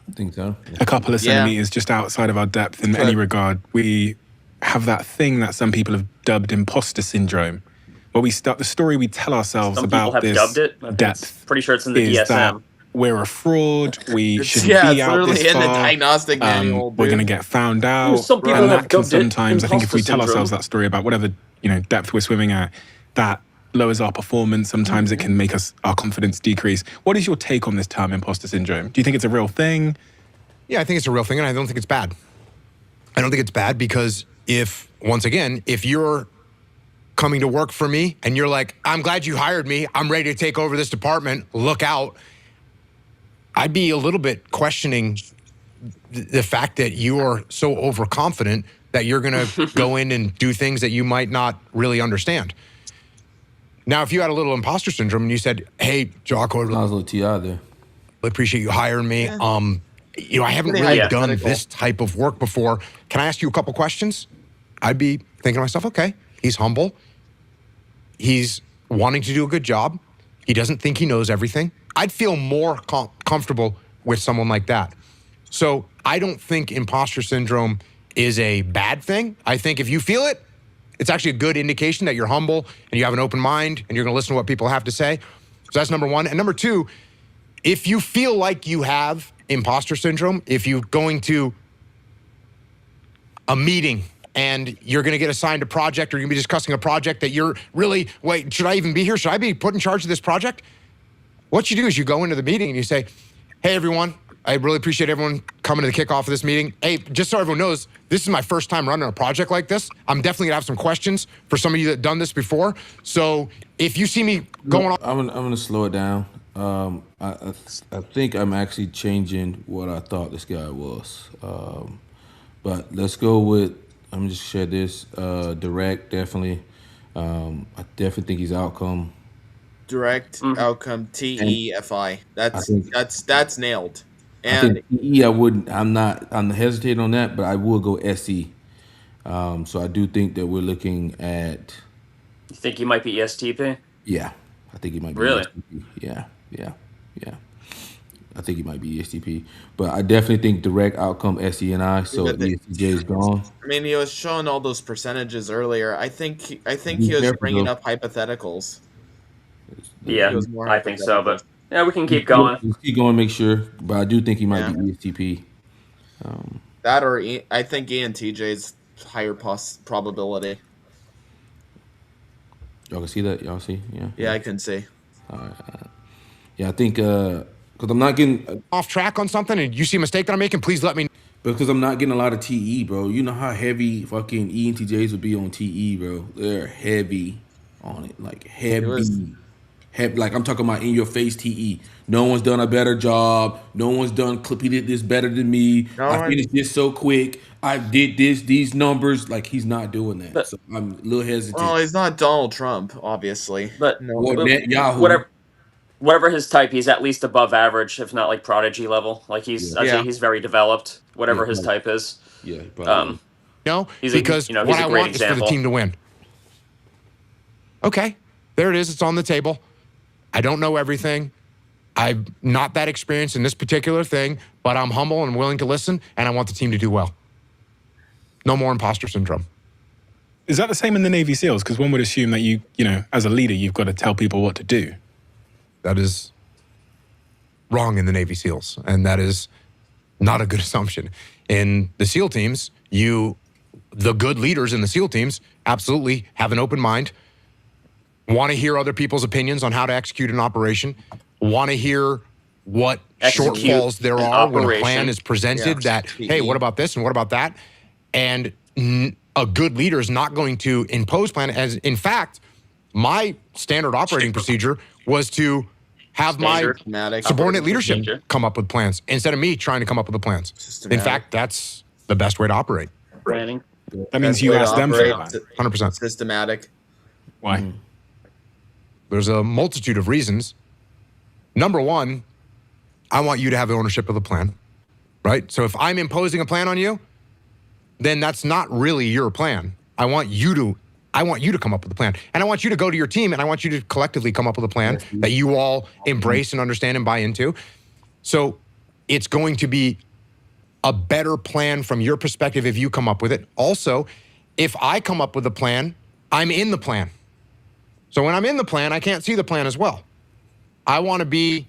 I think so.
A couple of centimeters just outside of our depth in any regard. We have that thing that some people have dubbed imposter syndrome, where we start the story we tell ourselves
Some people
about
have
this
dubbed it.
depth.
Pretty sure it's in the
is that
DSM.
we're a fraud. We shouldn't
it's
be out
literally
this
in
far.
the diagnostic manual.
We're going to get found out.
Some people
and
have
that can
dubbed it
sometimes, I think, if we
imposter
tell ourselves
syndrome.
that story about whatever depth we're swimming at, that lowers our performance. Sometimes it can make our confidence decrease. What is your take on this term, imposter syndrome? Do you think it's a real thing?
Yeah, I think it's a real thing, and I don't think it's bad. I don't think it's bad because if you're coming to work for me and you're like, I'm glad you hired me, I'm ready to take over this department, look out, I'd be a little bit questioning the fact that you are so overconfident that you're going to go in and do things that you might not really understand. Now, if you had a little imposter syndrome and you said, hey, Jocko,
I was a little TI there.
I appreciate you hiring me. I haven't
Pretty
really done
hypothetical.
this type of work before. Can I ask you a couple questions? I'd be thinking to myself, okay, he's humble. He's wanting to do a good job. He doesn't think he knows everything. I'd feel more comfortable with someone like that. So I don't think imposter syndrome is a bad thing. I think if you feel it, it's actually a good indication that you're humble and you have an open mind and you're going to listen to what people have to say. So that's number one. And number two, if you feel like you have imposter syndrome, if you're going to a meeting and you're going to get assigned a project or you're going to be discussing a project that you're really, wait, should I even be here? Should I be put in charge of this project? What you do is you go into the meeting and you say, hey, everyone, I really appreciate everyone coming to the kickoff of this meeting. Hey, just so everyone knows, this is my first time running a project like this. I'm definitely gonna have some questions for some of you that have done this before. So if you see me going on.
I'm gonna slow it down. I think I'm actually changing what I thought this guy was. But let's go with, I'm just share this. Direct, definitely. I definitely think he's outcome.
Direct outcome TEFI. That's nailed.
I
And
think EE, I'm hesitating on that, but I will go SE. So I do think that we're looking at.
You think he might be ESTP?
Yeah, I think he might be.
Really?
ESTP. Yeah. I think he might be ESTP, but I definitely think direct outcome SE and I. So ESTJ is gone.
I mean, he was showing all those percentages earlier. I think he was bringing up hypotheticals.
Yeah, I think so, but yeah, we can keep going.
Let's keep going, make sure. But I do think he might be ESTP.
That or I think ENTJ's higher probability.
Y'all can see that? Y'all see? Yeah.
Yeah, I can see.
All right. Yeah, I think because Because I'm not getting
off track on something and you see a mistake that I'm making, please let me know.
Because I'm not getting a lot of TE, bro. You know how heavy fucking ENTJs would be on TE, bro. They're heavy on it, like heavy. Like I'm talking about in your face TE. No one's done a better job. No one's completed this better than me. I finished this so quick. I did these numbers. Like he's not doing that. So I'm a little hesitant.
Well, he's not Donald Trump, obviously.
But
Netanyahu.
Whatever his type, he's at least above average, if not like prodigy level. Like he's he's very developed. Whatever his type is.
Yeah.
No,
he's
because
he's a
what I
great
want
example.
is for the team to win. Okay, there it is. It's on the table. I don't know everything. I'm not that experienced in this particular thing, but I'm humble and willing to listen, and I want the team to do well. No more imposter syndrome.
Is that the same in the Navy SEALs? Because one would assume that you know, as a leader, you've got to tell people what to do.
That is wrong in the Navy SEALs, and that is not a good assumption. In the SEAL teams, the good leaders in the SEAL teams absolutely have an open mind, want to hear other people's opinions on how to execute an operation, want to hear what shortfalls there are when a plan is presented that, hey, what about this and what about that? And a good leader is not going to impose plan. As in fact, my standard operating procedure was to have my subordinate leadership come up with plans instead of me trying to come up with the plans. In fact, that's the best way to operate.
Planning.
That means you ask them for that.
100%.
Systematic.
Why?
There's a multitude of reasons. Number one, I want you to have ownership of the plan, right? So if I'm imposing a plan on you, then that's not really your plan. I want you to come up with a plan. And I want you to go to your team and I want you to collectively come up with a plan that you all embrace and understand and buy into. So it's going to be a better plan from your perspective if you come up with it. Also, if I come up with a plan, I'm in the plan. So when I'm in the plan, I can't see the plan as well. I want to be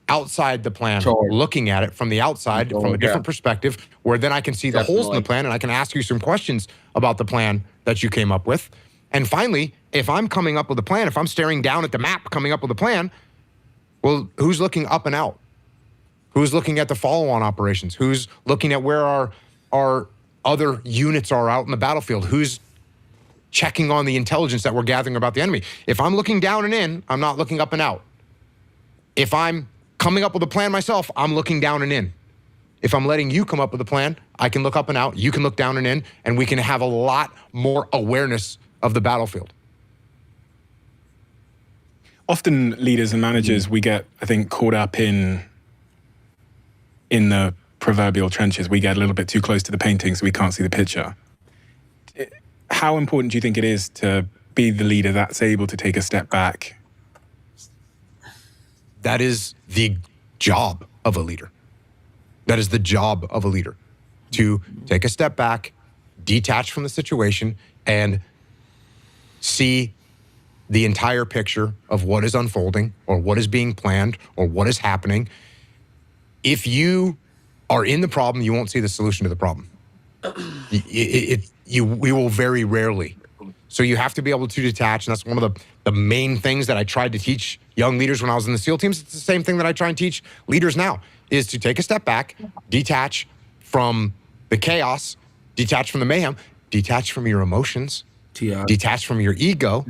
outside the plan, looking at it from the outside, from a different perspective, where then I can see the holes in the plan and I can ask you some questions about the plan that you came up with. And finally, if I'm coming up with a plan, if I'm staring down at the map coming up with a plan, well, who's looking up and out? Who's looking at the follow-on operations? Who's looking at where our other units are out in the battlefield? Who's checking on the intelligence that we're gathering about the enemy? If I'm looking down and in, I'm not looking up and out. If I'm coming up with a plan myself, I'm looking down and in. If I'm letting you come up with a plan, I can look up and out, you can look down and in, and we can have a lot more awareness of the battlefield.
Often leaders and managers, we get, I think, caught up in the proverbial trenches. We get a little bit too close to the painting so we can't see the picture. How important do you think it is to be the leader that's able to take a step back?
That is the job of a leader. That is the job of a leader, to take a step back, detach from the situation, and see the entire picture of what is unfolding or what is being planned or what is happening. If you are in the problem, you won't see the solution to the problem. We will very rarely. So you have to be able to detach, and that's one of the main things that I tried to teach young leaders when I was in the SEAL teams. It's the same thing that I try and teach leaders now, is to take a step back, detach from the chaos, detach from the mayhem, detach from your emotions, detach from your ego,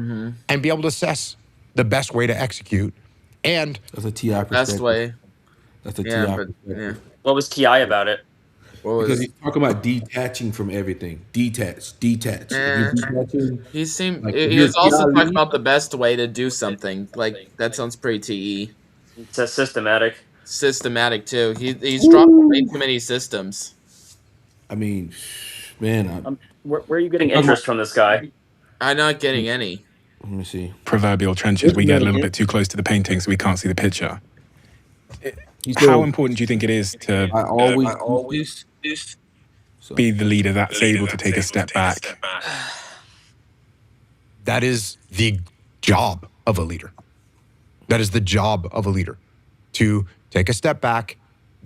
and be able to assess the best way to execute. And
that's a TI perspective.
Best way.
That's a TI perspective.
What was TI about it?
Because he's talking about detaching from everything. Detach.
He was also talking about the best way to do something. Like, that sounds pretty TE.
It's a systematic.
Systematic, too. He's dropped way too many systems.
I mean, man.
Where are you getting interest from this guy?
I'm not getting any.
Let me see.
Proverbial trenches. We get a little bit too close to the painting so we can't see the picture. How important do you think it is to be the leader that's able to take a step back?
That is the job of a leader. That is the job of a leader, to take a step back,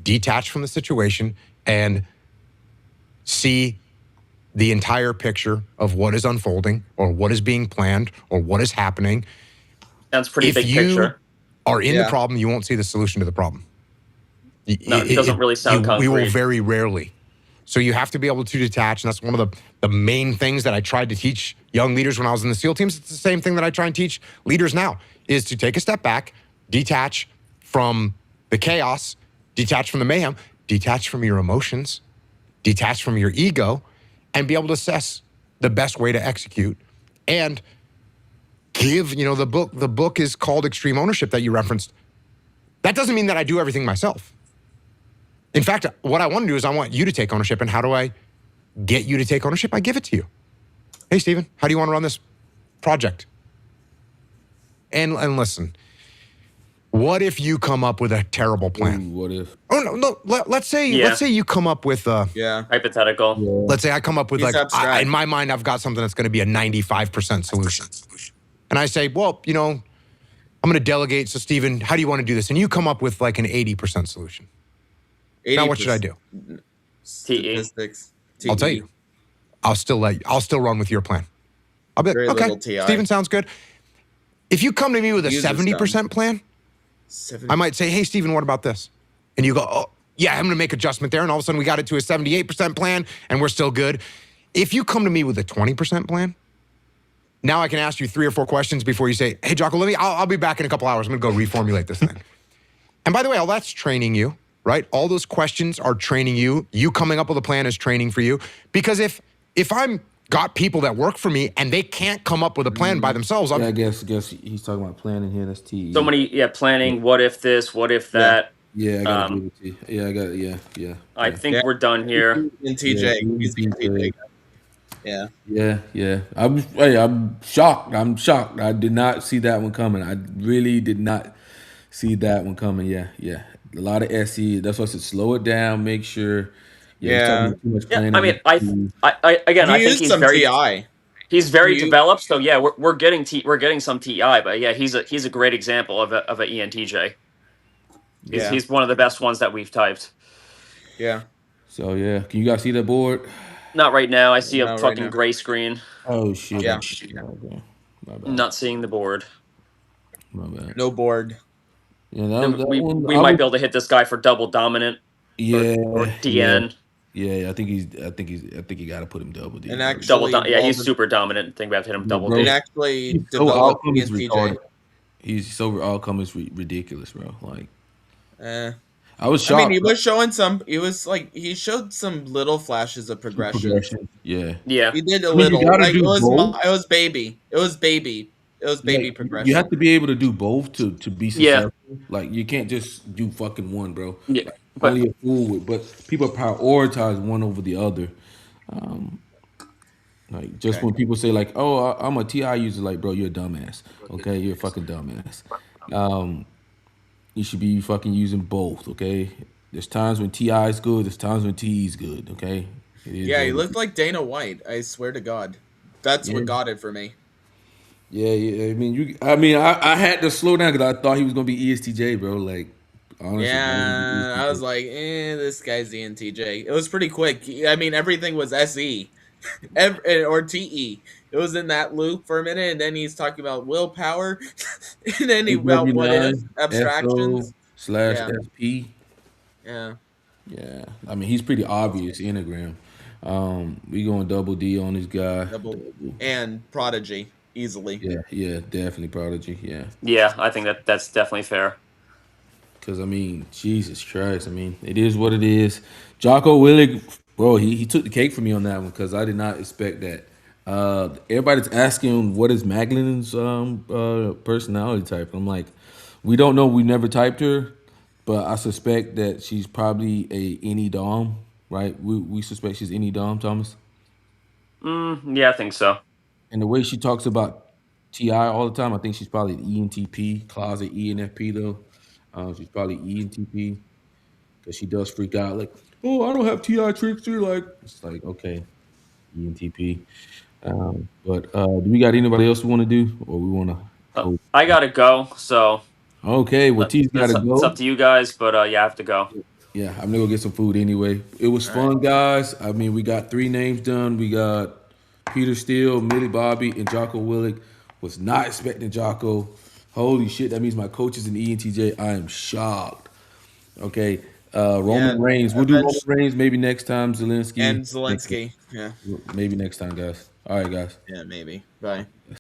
detach from the situation, and see the entire picture of what is unfolding or what is being planned or what is happening.
Sounds pretty big picture.
If you are in the problem, you won't see the solution to the problem.
No, it doesn't really sound concrete.
We will very rarely. So you have to be able to detach, and that's one of the main things that I tried to teach young leaders when I was in the SEAL teams. It's the same thing that I try and teach leaders now, is to take a step back, detach from the chaos, detach from the mayhem, detach from your emotions, detach from your ego, and be able to assess the best way to execute. And give, the book is called Extreme Ownership that you referenced. That doesn't mean that I do everything myself. In fact, what I want to do is I want you to take ownership. And how do I get you to take ownership? I give it to you. Hey, Steven, how do you want to run this project? And listen, what if you come up with a terrible plan?
Ooh, what if?
Oh, no. Let's say you come up with
hypothetical.
Yeah.
Let's say I come up with in my mind, I've got something that's going to be a 95% solution. And I say, well, I'm going to delegate. So, Steven, how do you want to do this? And you come up with like an 80% solution. 80%. Now, what should I do?
Statistics.
I'll tell you. I'll still run with your plan. I'll be like, okay, Steven, sounds good. If you come to me with a 70% plan, I might say, hey, Steven, what about this? And you go, oh, yeah, I'm going to make adjustment there. And all of a sudden we got it to a 78% plan and we're still good. If you come to me with a 20% plan, now I can ask you 3 or 4 questions before you say, hey, Jocko, I'll be back in a couple hours. I'm going to go reformulate this thing. And by the way, all that's training you, right? All those questions are training you. You coming up with a plan is training for you. Because if I'm got people that work for me and they can't come up with a plan by themselves.
I guess he's talking about planning here. That's TE.
So many, planning. What if this? What if that?
Yeah, I got it. Yeah, I got it. Yeah.
I think we're done here.
In TJ. He's in TJ.
Yeah. I'm shocked. I did not see that one coming. I really did not see that one coming. Yeah. A lot of SE. That's why I said slow it down. Make sure.
Yeah.
I mean, I think he's very
TI.
He's very developed. So yeah, we're getting some TI, but yeah, he's a great example of a ENTJ. He's one of the best ones that we've typed.
Yeah.
So yeah, can you guys see the board?
Not right now. I see a fucking gray screen.
Oh shit.
Yeah.
Okay. My bad.
I'm not seeing the board.
My bad.
No board.
Yeah,
we might be able to hit this guy for double dominant.
Yeah.
Or DN.
Yeah, I think you got to put him double D.
And actually,
he's super dominant. I think we have to hit him double D.
And actually, develop ENTJ.
He's so outcome is ridiculous, bro. Like,
I
was shocked.
I mean, he was showing some. He showed some little flashes of progression.
Yeah.
He did a little. Like, it was baby. It was baby progression.
You have to be able to do both to be successful. Like, you can't just do fucking one, bro.
Yeah.
Like, only a fool with, but people prioritize one over the other. Like, just when people say like, "Oh, I'm a TI user," like, bro, you're a dumbass. Okay, you're a fucking dumbass. You should be fucking using both. Okay, there's times when TI is good. There's times when TE is good. Okay.
He looked like Dana White. I swear to God, that's what got it for me.
Yeah. I mean, I had to slow down because I thought he was gonna be ESTJ, bro. Like, honestly,
I was like, this guy's ENTJ. It was pretty quick. I mean, everything was SE or TE. It was in that loop for a minute, and then he's talking about willpower, and then about what is abstractions
/SP.
Yeah.
I mean, he's pretty obvious Enneagram. We going double D on this guy.
And Prodigy easily.
Yeah, definitely Prodigy.
Yeah, I think that's definitely fair.
Because, I mean, Jesus Christ. I mean, it is what it is. Jocko Willink, bro, he took the cake for me on that one because I did not expect that. Everybody's asking what is Magdalene's personality type. I'm like, we don't know. We never typed her, but I suspect that she's probably a any dom, right? We suspect she's any dom, Thomas.
Yeah, I think so.
And the way she talks about TI all the time, I think she's probably an ENTP, closet ENFP though. She's probably ENTP because she does freak out like, oh, I don't have TI trickster. Like, it's like, okay, ENTP. But do we got anybody else we want to do, or we want to?
I gotta go. So.
Okay, well, T's gotta go.
It's up to you guys, but I have to go.
Yeah, I'm gonna go get some food anyway. It was fun, guys. I mean, we got 3 names done. We got Peter Steele, Millie Bobby, and Jocko Willink. Was not expecting Jocko. Holy shit, that means my coach is an ENTJ. I am shocked. Okay, Roman Reigns. We'll do Roman Reigns maybe next time. Zelensky
and Zelensky. Yeah.
Maybe next time, guys. All right, guys.
Yeah, maybe. Bye.